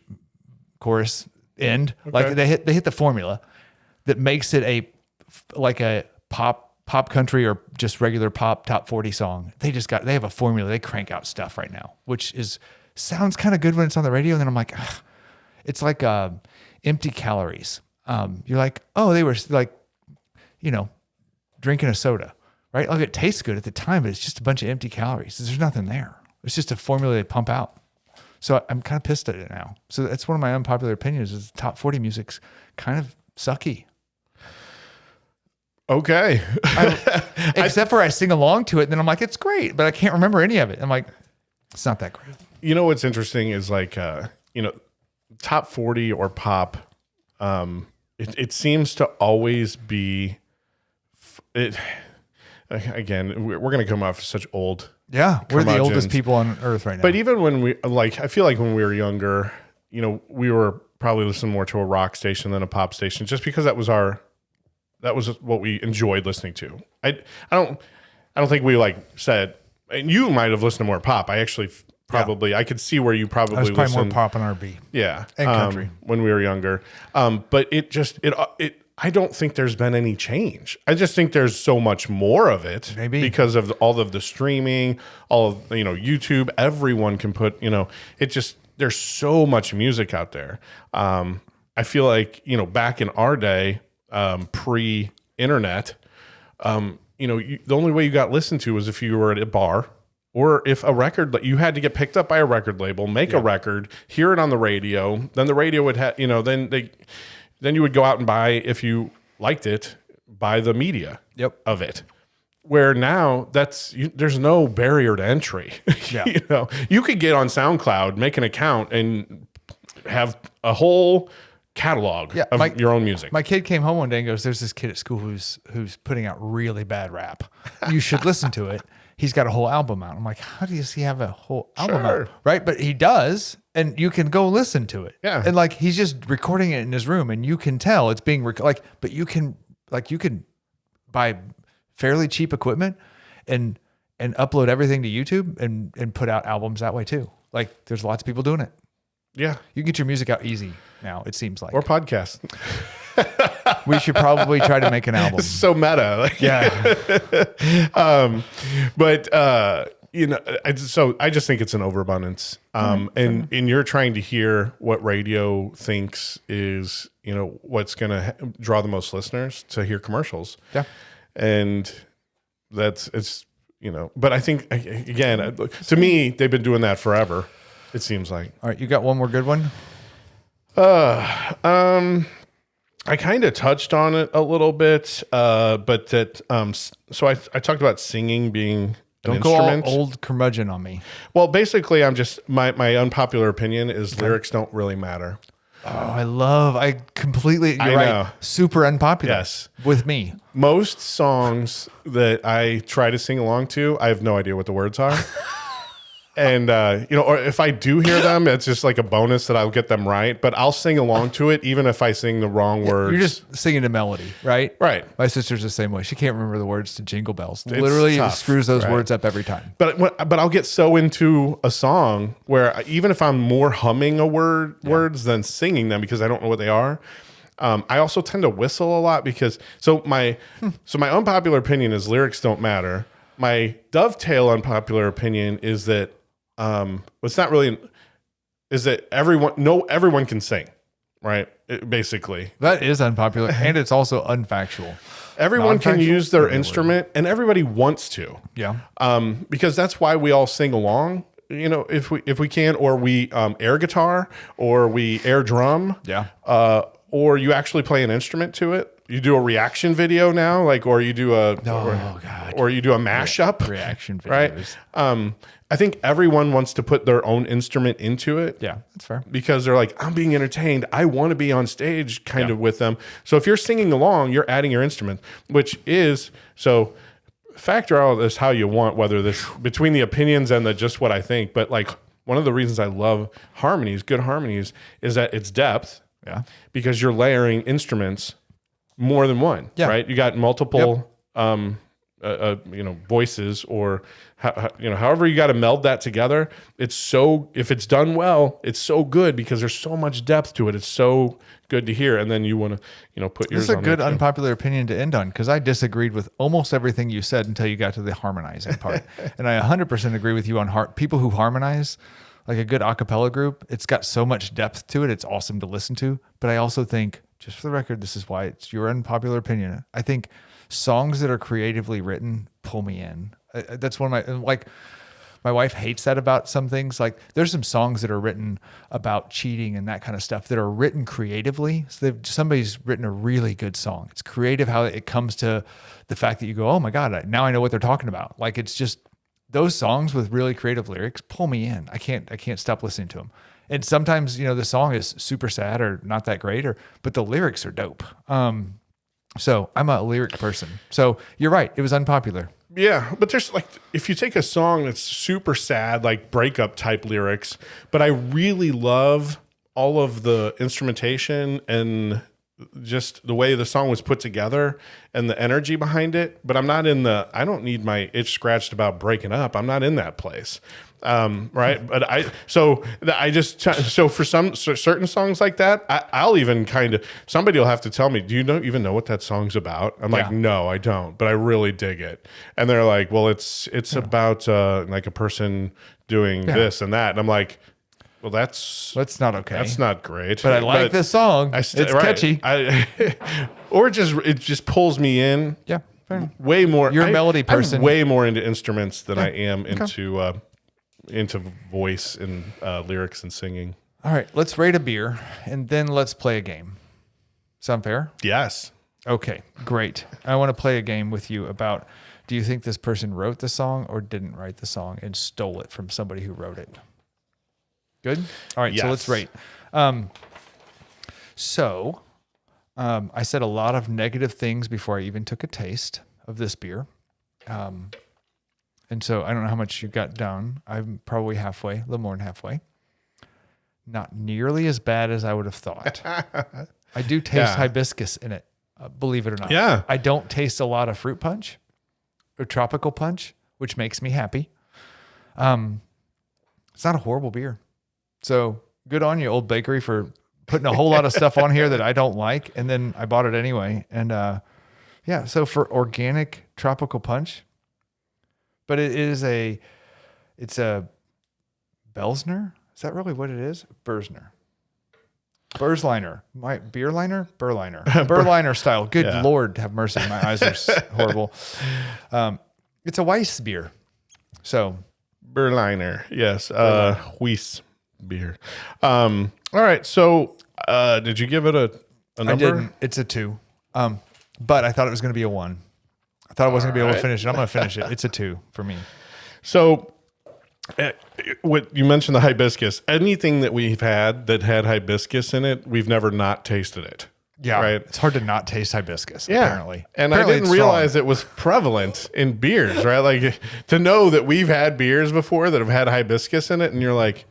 chorus, end. Okay. Like they hit the formula that makes it a pop country or just regular pop top 40 song. They have a formula. They crank out stuff right now, which sounds kind of good when it's on the radio. And then I'm like, ugh, it's like empty calories. You're like, oh, they were like, drinking a soda, right? Like it tastes good at the time, but it's just a bunch of empty calories. There's nothing there. It's just a formula they pump out. So I'm kind of pissed at it now. So that's one of my unpopular opinions is the top 40 music's kind of sucky. Okay. Except for I sing along to it and then I'm like, it's great, but I can't remember any of it. I'm like, it's not that great. You know, what's interesting is like, top 40 or pop, it seems to always be again, we're going to come off as such old. Yeah, we're the oldest people on earth right now. But even when I feel like when we were younger, we were probably listening more to a rock station than a pop station, just because that was what we enjoyed listening to. I don't think we said, and you might have listened to more pop. I actually probably, I could see where you probably listened more pop and R&B. Yeah. And country. When we were younger. But I don't think there's been any change. I just think there's so much more of it. Maybe. Because of all of the streaming, all of, YouTube, everyone can put, there's so much music out there. I feel like, back in our day, pre-internet, the only way you got listened to was if you were at a bar or if a record, you had to get picked up by a record label, make a record, hear it on the radio. Then the radio would have, then you would go out and buy, if you liked it, buy the media of it. Where now there's no barrier to entry. Yeah. You could get on SoundCloud, make an account, and have a whole catalog of your own music. My kid came home one day and goes, "There's this kid at school who's putting out really bad rap. You should listen to it. He's got a whole album out." I'm like, "How does he have a whole album out?" Right? But he does, and you can go listen to it. Yeah. And he's just recording it in his room, and you can tell it's being but you can buy fairly cheap equipment and upload everything to YouTube and put out albums that way too. There's lots of people doing it. Yeah. You can get your music out easy now, it seems like. Or podcasts. We should probably try to make an album. It's so meta. Yeah. So I just think it's an overabundance. And you're trying to hear what radio thinks is, what's going to draw the most listeners to hear commercials. Yeah. And but I think, again, to me, they've been doing that forever. It seems like. All right, you got one more good one? I kind of touched on it a little bit, but that so I talked about singing being an Don't go instrument. all old curmudgeon on me. Well, basically, I'm just my unpopular opinion is lyrics don't really matter. Oh, I completely. You're know. right. Super unpopular. Yes. With me. Most songs that I try to sing along to, I have no idea what the words are. And, or if I do hear them, it's just like a bonus that I'll get them right. But I'll sing along to it, even if I sing the wrong words. You're just singing a melody, right? Right. My sister's the same way. She can't remember the words to Jingle Bells. Literally tough, screws those right? words up every time. But I'll get so into a song where even if I'm more humming words than singing them because I don't know what they are, I also tend to whistle a lot because my unpopular opinion is lyrics don't matter. My dovetail unpopular opinion is that it's not really is that everyone can sing, right? Basically, That is unpopular, and it's also unfactual. everyone can Non-factual? use their Whatever. instrument, and everybody wants to. Yeah. Because that's why we all sing along. If we can, or we air guitar, or we air drum, Yeah. or you actually play an instrument to it. You do a reaction video now, or you do or you do a mashup, Reaction right? videos. I think everyone wants to put their own instrument into it. Yeah, that's fair. Because they're like, I'm being entertained. I want to be on stage kind of with them. So if you're singing along, you're adding your instrument, which is so factor out this how you want, whether this between the opinions and the just what I think. But one of the reasons I love good harmonies, is that it's depth. Yeah. Because you're layering instruments more than one. Yeah. Right. You got multiple voices or however you got to meld that together. If it's done well, it's so good because there's so much depth to it. It's so good to hear. And then you want to, put yours This is a on good there too. unpopular opinion to end on because I disagreed with almost everything you said until you got to the harmonizing part. And I 100% agree with you on people who harmonize, like a good a cappella group. It's got so much depth to it. It's awesome to listen to. But I also think, just for the record, this is why it's your unpopular opinion. I think songs that are creatively written pull me in. That's one of my wife hates that about some things. Like there's some songs that are written about cheating and that kind of stuff that are written creatively. So somebody's written a really good song. It's creative how it comes to the fact that you go, oh my God, now I know what they're talking about. Like it's just those songs with really creative lyrics pull me in. I can't stop listening to them. And sometimes, the song is super sad or not that great, but the lyrics are dope. So I'm a lyric person. So you're right. It was unpopular. Yeah, but there's if you take a song that's super sad, like breakup type lyrics, but I really love all of the instrumentation and just the way the song was put together and the energy behind it. But I'm not I don't need my itch scratched about breaking up. I'm not in that place. Right. But so for certain songs like that, I'll even somebody will have to tell me, do you even know what that song's about? I'm like, no, I don't, but I really dig it. And they're like, well, it's about, like a person doing this and that. And I'm like, well, that's not okay. That's not great. But I like this song. It's catchy. Or it just pulls me in. Yeah. Fair enough. Way more. You're a melody person. I'm way more into instruments than I am into voice and lyrics and singing. All right, let's rate a beer and then let's play a game. Sound fair? Yes. Okay, great. I want to play a game with you about, do you think this person wrote the song or didn't write the song and stole it from somebody who wrote it? Good? All right, so let's rate. I said a lot of negative things before I even took a taste of this beer. And so I don't know how much you got down. I'm probably halfway, a little more than halfway. Not nearly as bad as I would have thought. I do taste hibiscus in it, believe it or not. Yeah. I don't taste a lot of fruit punch or tropical punch, which makes me happy. It's not a horrible beer. So good on you, Old Bakery, for putting a whole lot of stuff on here that I don't like. And then I bought it anyway. And so for organic tropical punch, but it's a Belsner. Is that really what it is? Burzner. Burzliner. My beer liner? Burliner. Burliner style. Good Lord, have mercy. My eyes are horrible. It's a Weiss beer. So Berliner. Yes. Weiss beer. All right. So did you give it a number? I didn't. It's a 2. But I thought it was going to be a 1. I thought I wasn't going to be able to finish it. I'm going to finish it. It's a 2 for me. So what you mentioned, the hibiscus, anything that we've had that had hibiscus in it, we've never not tasted it. Yeah, right. It's hard to not taste hibiscus. Yeah. Apparently, And Apparently I didn't it's strong. realize it was prevalent in beers, right? Like to know that we've had beers before that have had hibiscus in it, and you're like,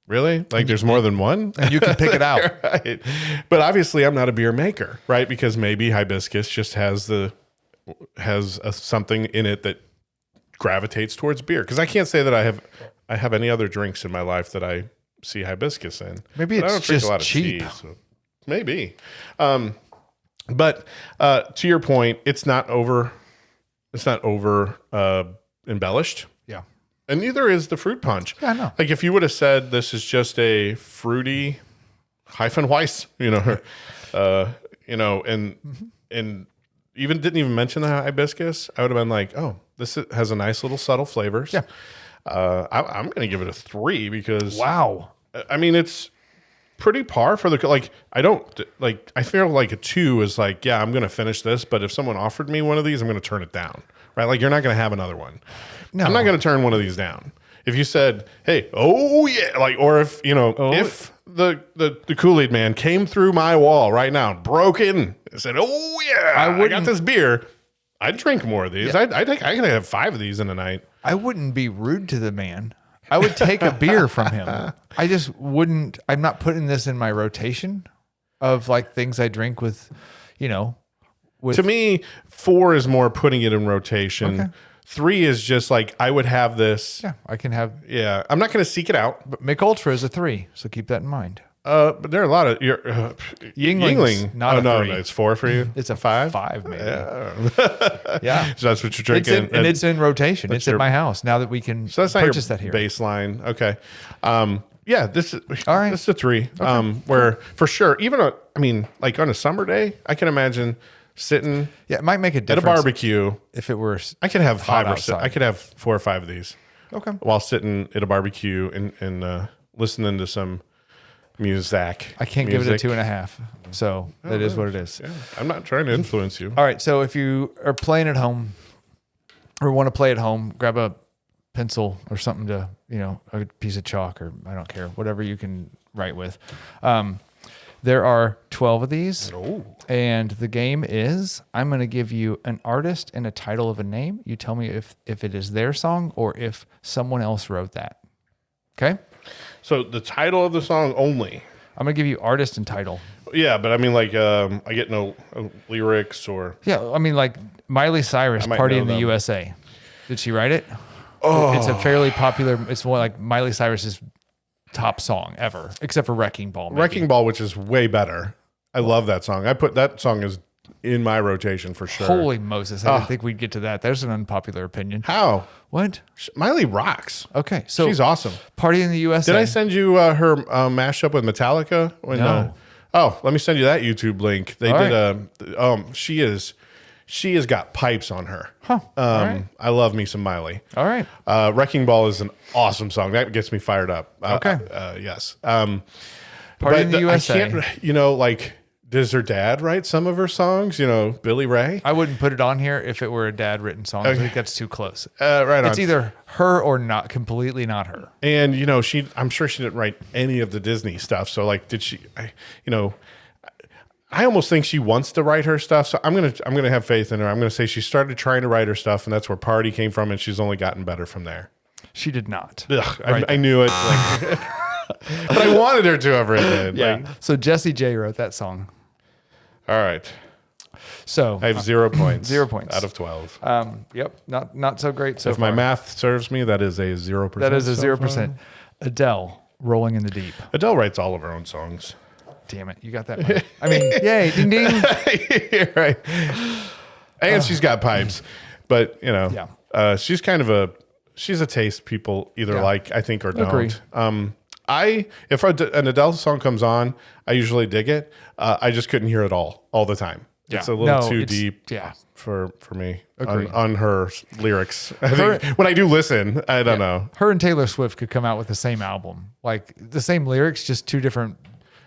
really? Like there's more than one? And you can pick it out. Right. But obviously I'm not a beer maker, right? Because maybe hibiscus just has something in it that gravitates towards beer. Because I can't say that I have any other drinks in my life that I see hibiscus in. Maybe But I it's don't drink just a lot of cheap. tea, so maybe. But to your point, it's not over embellished. Yeah. And neither is the fruit punch. Yeah, I know. Like if you would have said this is just a fruity Weiss, and even didn't even mention the hibiscus, I would have been like, oh, has a nice little subtle flavors. Yeah. I'm going to give it a 3 because Wow. I mean it's pretty par for the like. I feel like a 2 is like, yeah, I'm going to finish this, but if someone offered me one of these, I'm going to turn it down. Right? Like you're not going to have another one. No. I'm not going to turn one of these down. If you said, "Hey, oh yeah," like, or if if the Kool-Aid man came through my wall right now, broke in, and said, "Oh yeah, I got this beer," I'd drink more of these. Yeah. I can have 5 of these in a night. I wouldn't be rude to the man. I would take a beer from him. I just wouldn't. I'm not putting this in my rotation of like things I drink with, with To me, 4 is more putting it in rotation. Okay. 3 is just like I would have this. Yeah, I can have. Yeah, I'm not going to seek it out. But Mick Ultra is a 3, so keep that in mind. But there are a lot of Yingling's Yingling. not a no, 3. no, it's 4 for you. It's a 5. 5, maybe. Yeah, Yeah. so that's what you're It's drinking, and it's in rotation. that's It's your- at my house now that we can So that's not purchase your that here. baseline. Okay. Yeah, this is All right. This is a 3. Where for sure, even like on a summer day, I can imagine sitting Yeah, it might make a at a difference barbecue. if it were. I could have hot 5 or 6. outside. I could have 4 or 5 of these. Okay. While sitting at a barbecue and listening to some music. I can't give it a 2.5. So that is what it is. Yeah, I'm not trying to influence you. All right. So if you are playing at home or want to play at home, grab a pencil or something to, a piece of chalk or I don't care, whatever you can write with. There are 12 of these. And the game is I'm going to give you an artist and a title of a name. You tell me if it is their song or if someone else wrote that. Okay? So the title of the song only. I'm going to give you artist and title. Yeah, but I mean, like, I get no lyrics or. Yeah, I mean, like Miley Cyrus, might Party know in the them. USA. Did she write it? Oh. It's a fairly popular, it's more like Miley Cyrus's top song ever, except for Wrecking Ball. Maybe. Wrecking Ball, which is way better. I love that song. That song is in my rotation for sure. Holy Moses. I didn't think we'd get to that. There's an unpopular opinion. How? What? Miley rocks. Okay, so She's awesome. Party in the USA. Did I send you her mashup with Metallica? No. Oh, let me send you that YouTube link. They All did she has got pipes on her. Huh. All right. I love me some Miley. All right. Wrecking Ball is an awesome song. That gets me fired up. Okay. Yes. Party But in the USA. I can't, like, does her dad write some of her songs? Billy Ray? I wouldn't put it on here if it were a dad written song. I think that's too close. Right on. It's either her or not, completely not her. And I'm sure she didn't write any of the Disney stuff. So like, did she? I almost think she wants to write her stuff. So I'm gonna have faith in her. I'm gonna say she started trying to write her stuff, and that's where Party came from, and she's only gotten better from there. She did not. Ugh, Right. I knew it, but I wanted her to have written it. Yeah. Like, So Jessie J wrote that song. all right, So I have 0 points. 0 points. out of 12. Yep, not so great so If my far. math serves me, that is a 0%. That is a so 0%. Adele, Rolling in the Deep. far. Adele writes all of her own songs. Damn it, you got that right. I mean, yay, ding ding. You're right. And she's got pipes, but Yeah. she's she's a taste people either Yeah. like, I think, or don't. Agree. If an Adele song comes on, I usually dig it. I just couldn't hear it all the time. Yeah. It's a little No, too it's- deep yeah. for me Agreed. on her lyrics. I think when I do listen, I don't know. Her and Taylor Swift could come out with the same album, like the same lyrics, just two different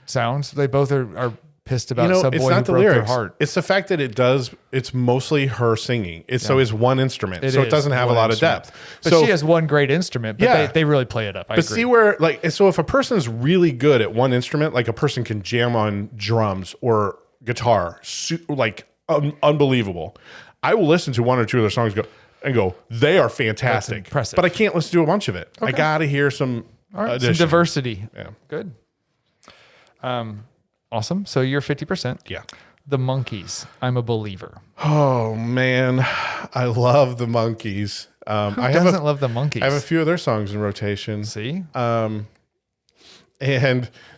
sounds. They both are pissed about some it's boy not who the broke their lyrics. heart. It's the fact that it's mostly her singing. So it's one instrument. So it is doesn't have a one lot instrument. of depth. But so, she has one great instrument, but Yeah. they really play it up. I But agree. see where so if a person's really good at one instrument, like a person can jam on drums or guitar, unbelievable. I will listen to one or two of their songs and go, they are fantastic. That's impressive. But I can't listen to a bunch of it. I Okay. got to hear some All right, addition. some diversity. Yeah. Good. Awesome. So you're 50%. Yeah. The Monkees, I'm a Believer. Oh, man. I love the Monkees. Who I doesn't love the Monkees? I have a few of their songs in rotation. See? And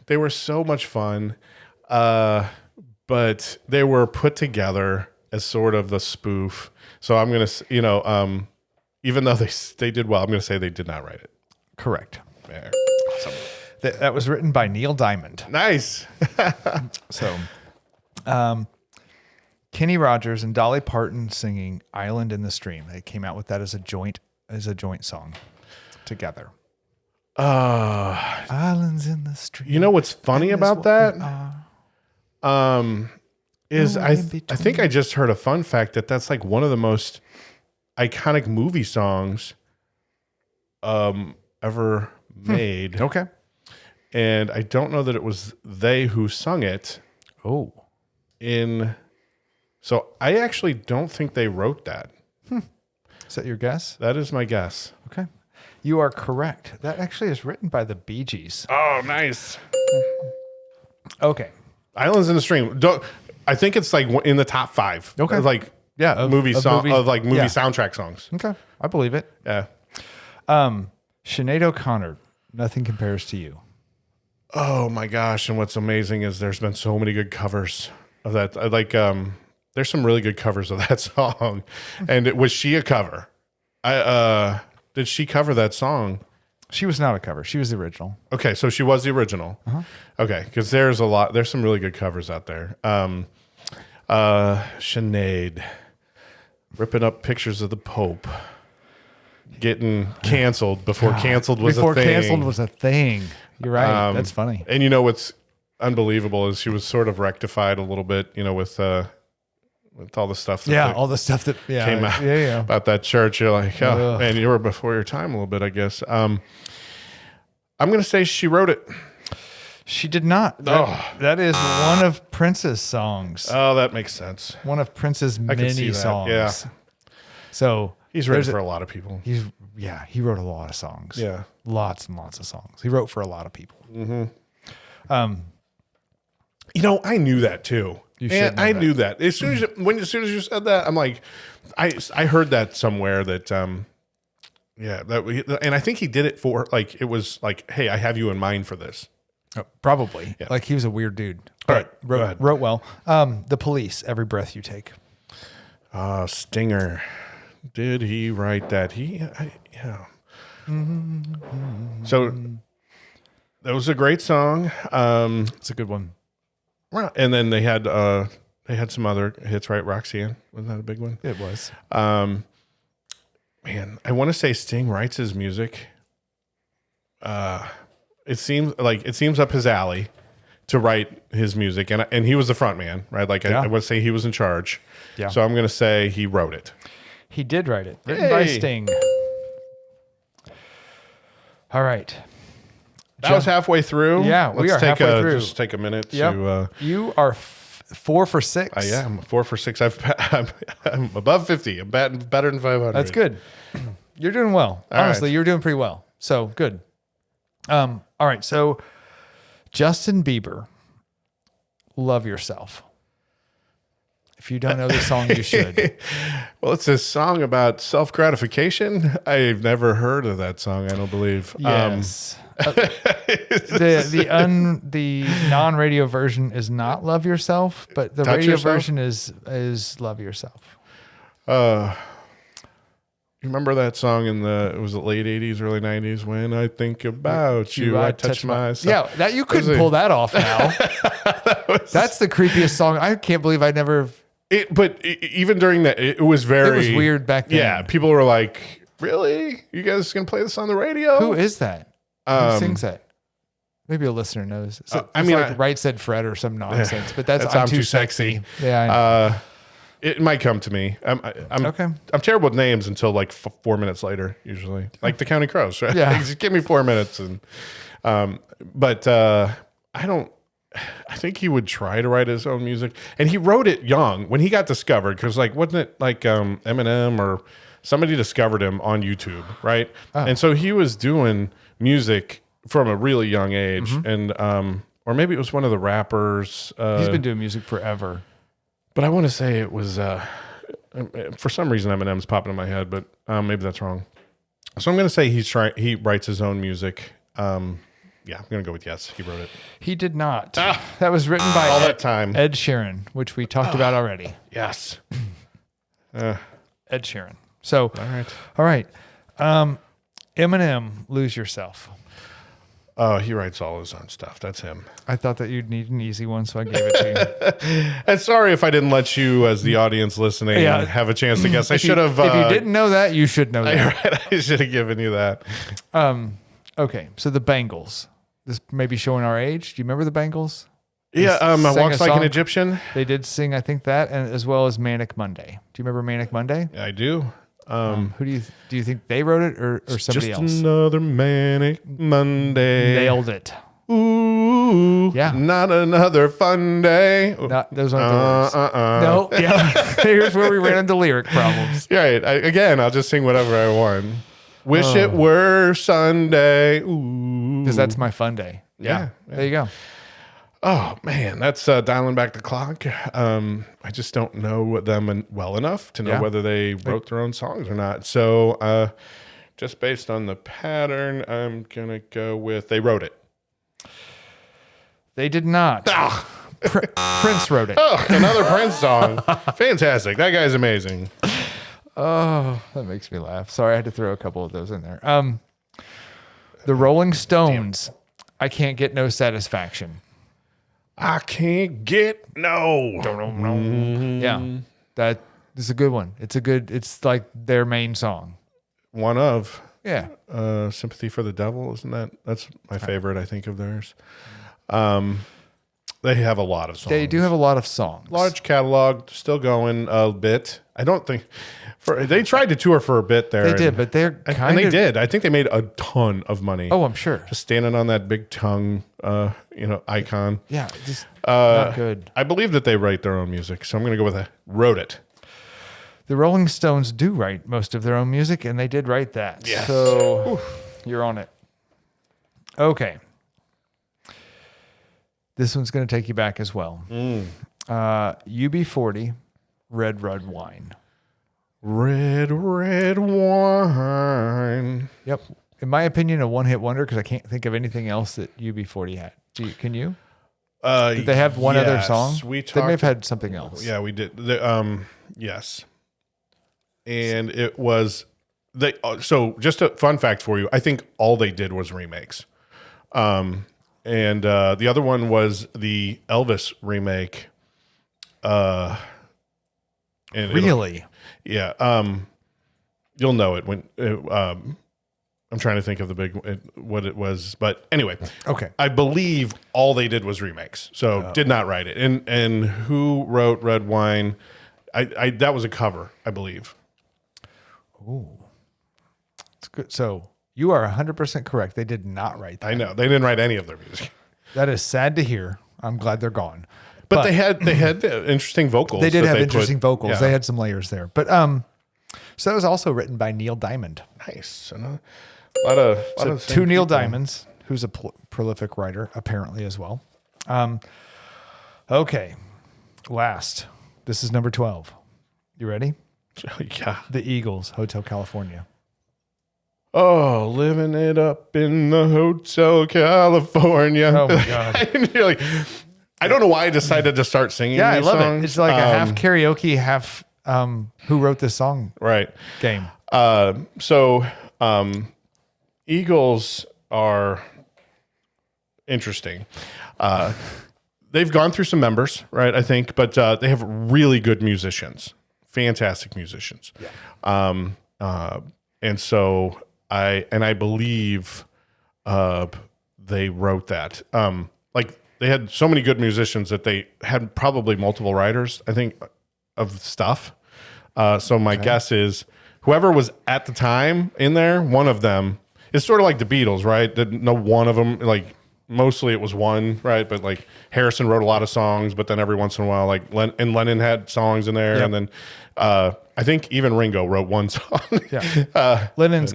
they were so much fun. But they were put together as sort of the spoof. So I'm going to, even though they did well, I'm going to say they did not write it. Correct. There. That was written by Neil Diamond. Nice. So, Kenny Rogers and Dolly Parton singing "Island in the Stream." They came out with that as a joint song together. Islands in the stream. You know what's funny And this about what that? we are. Is No I in think I just heard a fun fact that's like one of the most iconic movie songs ever made. Okay. And I don't know that it was they who sung it Oh. so I actually don't think they wrote that. Is that your guess? That is my guess. Okay. You are correct. That actually is written by the Bee Gees. Oh, nice. Okay. Islands in the Stream. I think it's like in the top 5. Okay. Like Yeah. Of movie yeah. soundtrack songs. Okay. I believe it. Yeah. Sinead O'Connor, Nothing Compares to You. Oh my gosh. And what's amazing is there's been so many good covers of that. There's some really good covers of that song. And was she a cover? Did she cover that song? She was not a cover. She was the original. Okay. So she was the original. Okay. Cause there's some really good covers out there. Sinead ripping up pictures of the Pope, getting canceled before canceled was Before a thing. canceled was a thing. You're right. That's funny. And you know what's unbelievable is she was sort of rectified a little bit, with all the stuff that All the stuff that came out Yeah. about that church. You're like, oh Ugh. man, you were before your time a little bit, I guess. I'm going to say she wrote it. She did not. That is one of Prince's songs. Oh, that makes sense. One of Prince's I can see many that, songs. yeah. So He's written for a lot of people. he wrote a lot of songs. Yeah. Lots and lots of songs. He wrote for a lot of people. I knew that too. You should know I that. knew that. As soon as you said that, I'm like, I heard that somewhere that, and I think he did it for like, it was like, hey, I have you in mind for this. Oh, probably. Yeah. Like he was a weird dude. All right, But go ahead. wrote well. The Police, Every Breath You Take. Stinger. Did he write that? Yeah. So that was a great song. It's a good one. And then they had some other hits, right? Roxanne, wasn't that a big one? It was. Man, I want to say Sting writes his music. It seems up his alley to write his music, and he was the front man, right? Like I want to say he was in charge. Yeah. So I'm going to say he wrote it. He did write it. Written by Hey. Sting. All right. That was halfway through. Yeah, we are halfway through. Just take a minute Yep. to. You are 4 for 6. I am 4 for 6. I'm above 50. I'm better than 500. That's good. You're doing well. All Honestly, right. you're doing pretty well. So good. All right. So Justin Bieber, Love Yourself. If you don't know the song, you should. Well, it's a song about self gratification. I've never heard of that song. I don't believe. Yes. The non-radio version is not Love Yourself, but the Touch radio Yourself? version is Love Yourself. You remember that song in the late 80s, early 90s? When I think about you, I touch myself. Yeah, that you couldn't pull that off now. That's the creepiest song. I can't believe I never. Even during that, it was very. It was weird back then. Yeah, people were like, "Really? You guys gonna play this on the radio?" Who is that? Who sings that? Maybe a listener knows. So, I mean, like Right Said Fred or some nonsense, but that's I'm too sexy. Yeah. I know. It might come to me. I'm Okay. I'm terrible with names until like 4 minutes later, usually. Like the Counting Crows, right? Yeah. Just give me 4 minutes, and but I don't. I think he would try to write his own music, and he wrote it young when he got discovered. Because like, wasn't it like Eminem or somebody discovered him on YouTube, right? And so he was doing music from a really young age, and or maybe it was one of the rappers. He's been doing music forever. But I want to say it was for some reason Eminem's popping in my head, but maybe that's wrong. So I'm going to say he writes his own music. Yeah, I'm going to go with yes. He wrote it. He did not. That was written by All that time. Ed Sheeran, which we talked about already. Yes. Ed Sheeran. So, All right. Eminem, Lose Yourself. Oh, he writes all his own stuff. That's him. I thought that you'd need an easy one, so I gave it to you. And sorry if I didn't let you, as the audience listening, Yeah. have a chance to guess. I should have. If you didn't know that, you should know that. Right, I should have given you that. Okay, so the Bangles. This may be showing our age. Do you remember the Bangles? Yeah, sang Walks a Like an song. Egyptian. They did sing, I think, that, and as well as Manic Monday. Do you remember Manic Monday? I do. Who do you think they wrote it or somebody Just else? another manic Monday. Nailed it. Ooh, Yeah. not another fun day. Those aren't the words. No, yeah. Here's where we ran into lyric problems. Right. Again, I'll just sing whatever I want. Wish it were Sunday. Ooh. Because that's my fun day. Yeah. There you go. Oh man, that's dialing back the clock. I just don't know them well enough to know Yeah. whether they wrote their own songs or not. So, just based on the pattern, I'm gonna go with they wrote it. They did not. Prince wrote it. Oh, another Prince song. Fantastic. That guy's amazing. Oh, that makes me laugh. Sorry, I had to throw a couple of those in there. The Rolling Stones. I can't get no satisfaction. I can't get no. Yeah, that is a good one. It's like their main song. One of Yeah. Sympathy for the Devil, isn't that's my favorite, I think, of theirs. They have a lot of songs. They do have a lot of songs. Large catalog, still going a bit. I don't think they tried to tour for a bit there. They did, but they're kind and they of did. I think they made a ton of money. Oh, I'm sure. Just standing on that big tongue, icon. Yeah, just not good. I believe that they write their own music, so I'm going to go with wrote it. The Rolling Stones do write most of their own music, and they did write that. Yes. So you're on it. Okay. This one's going to take you back as well. UB40, Red Wine. Red wine. Yep. In my opinion, a one-hit wonder because I can't think of anything else that UB40 had. Can you? Did they have one other song? They may have had something else. Yeah, we did. Yes. And it was so just a fun fact for you. I think all they did was remakes. And the other one was the Elvis remake. And Really? Yeah. You'll know it when I'm trying to think of what it was, but anyway. Okay. I believe all they did was remakes, so did not write it. And who wrote Red Wine? I that was a cover, I believe. Ooh. It's good. So you are 100% correct. They did not write that. I know they didn't write any of their music, That is sad to hear. I'm glad they're gone. but they had interesting vocals. They did that have interesting vocals. Yeah. They had some layers there. But so that was also written by Neil Diamond. Nice. And a lot of Two Neil people. Diamonds, who's a prolific writer, apparently as well. Okay. Last. This is number 12. You ready? Yeah. The Eagles, Hotel California. Oh, living it up in the Hotel California. Oh my God. And you're like, I don't know why I decided to start singing. Yeah, I these love songs. it. It's like a half karaoke, half who wrote this song Right. game. So Eagles are interesting. They've gone through some members, right? I think, but they have really good musicians, fantastic musicians. Yeah. And so I believe they wrote that. Like they had so many good musicians that they had probably multiple writers, I think, of stuff. So my guess is whoever was at the time in there, one of them is sort of like the Beatles, right? That no one of them like mostly it was one, right? But like Harrison wrote a lot of songs, but then every once in a while, like Lennon had songs in there, Yep. and then I think even Ringo wrote one song. Yeah. Lennon's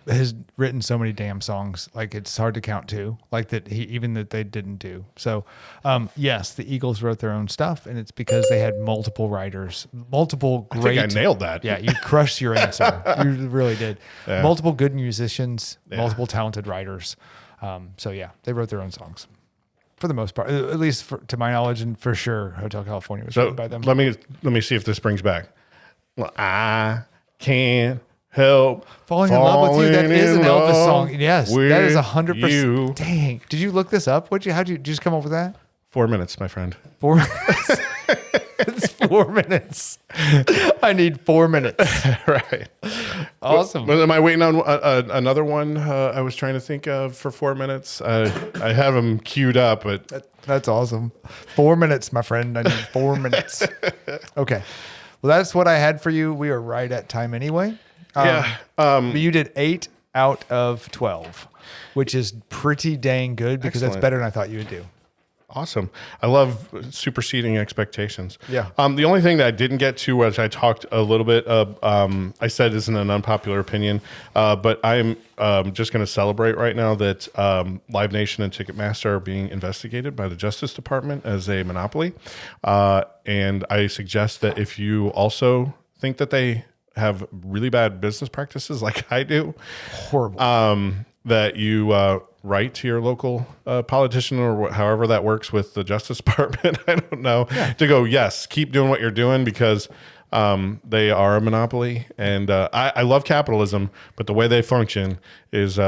has written so many damn songs, like it's hard to count too, like that they didn't do. So, yes, the Eagles wrote their own stuff, and it's because they had multiple writers, multiple great. I think I nailed that. Yeah, you crushed your answer. You really did. Yeah. Multiple good musicians, multiple talented writers. So yeah, they wrote their own songs for the most part, at least to my knowledge, and for sure, Hotel California was written by them. Let me see if this brings back. Well, I can't help Falling in love with you. That is an Elvis love song. Yes, that is 100%. you. Dang, did you look this up? Did you just come up with that? 4 minutes, my friend. 4 minutes. It's 4 minutes. I need 4 minutes. Right. Awesome. But am I waiting on another one? I was trying to think of for 4 minutes. I have them queued up, but That's awesome. 4 minutes, my friend. I need 4 minutes. Okay. Well, that's what I had for you. We are right at time anyway. yeah. But you did 8 out of 12, which is pretty dang good because that's Excellent. better than I thought you would do. Awesome. I love superseding expectations. Yeah. The only thing that I didn't get to, which I talked a little bit of, I said isn't an unpopular opinion, but I'm just going to celebrate right now that Live Nation and Ticketmaster are being investigated by the Justice Department as a monopoly. And I suggest that if you also think that they have really bad business practices like I do, Horrible. that you write to your local politician or however that works with the Justice Department. I don't know. To go, yes, keep doing what you're doing because they are a monopoly. And I love capitalism, but the way they function is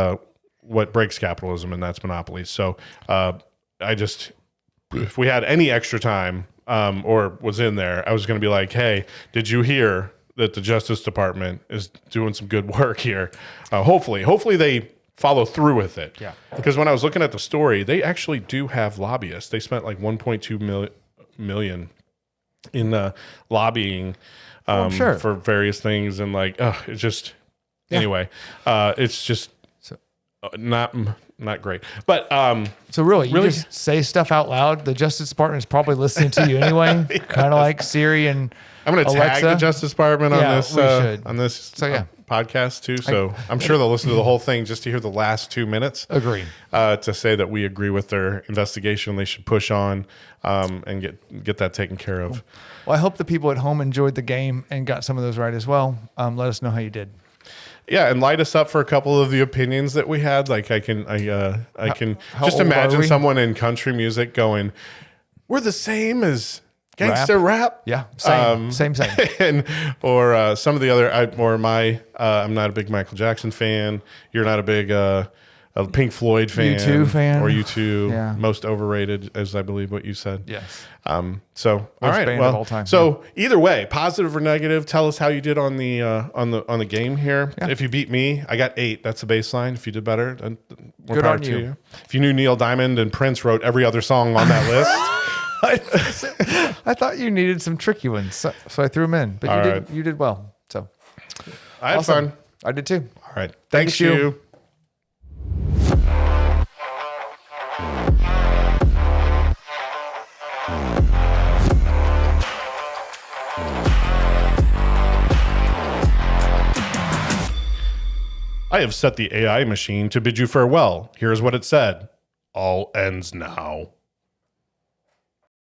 what breaks capitalism, and that's monopolies. So if we had any extra time or was in there, I was going to be like, hey, did you hear that the Justice Department is doing some good work here? Hopefully they follow through with it. Yeah. Because when I was looking at the story, they actually do have lobbyists. They spent like 1.2 million in lobbying sure. for various things, and like it's just anyway, it's just not great. But So really, you just say stuff out loud. The Justice Department is probably listening to you anyway, kind of like Siri and I'm going to tag the Justice Department Yeah, on this So, yeah. podcast too. So I'm sure they'll listen to the whole thing just to hear the last 2 minutes. Agree. To say that we agree with their investigation. They should push on and get that taken care of. Well, I hope the people at home enjoyed the game and got some of those right as well. Let us know how you did. Yeah, and light us up for a couple of the opinions that we had. Like I can how just old are imagine we? someone in country music going, "We're the same as gangster rap." Yeah, same. or some of the other. I'm not a big Michael Jackson fan. You're not a big a Pink Floyd fan, U2 fan. or U2, Yeah. most overrated, as I believe what you said. Yes. So all Worst right. band Well, of all time. so either way, positive or negative, tell us how you did on the game here. Yeah. If you beat me, I got 8. That's the baseline. If you did better, then more Good power on to you. you. If you knew Neil Diamond and Prince wrote every other song on that list. I thought you needed some tricky ones, so I threw them in. But All you right. did. You did well. So I had awesome. fun. I did too. All right. Thanks, you. you. I have set the AI machine to bid you farewell. Here's what it said. All ends now.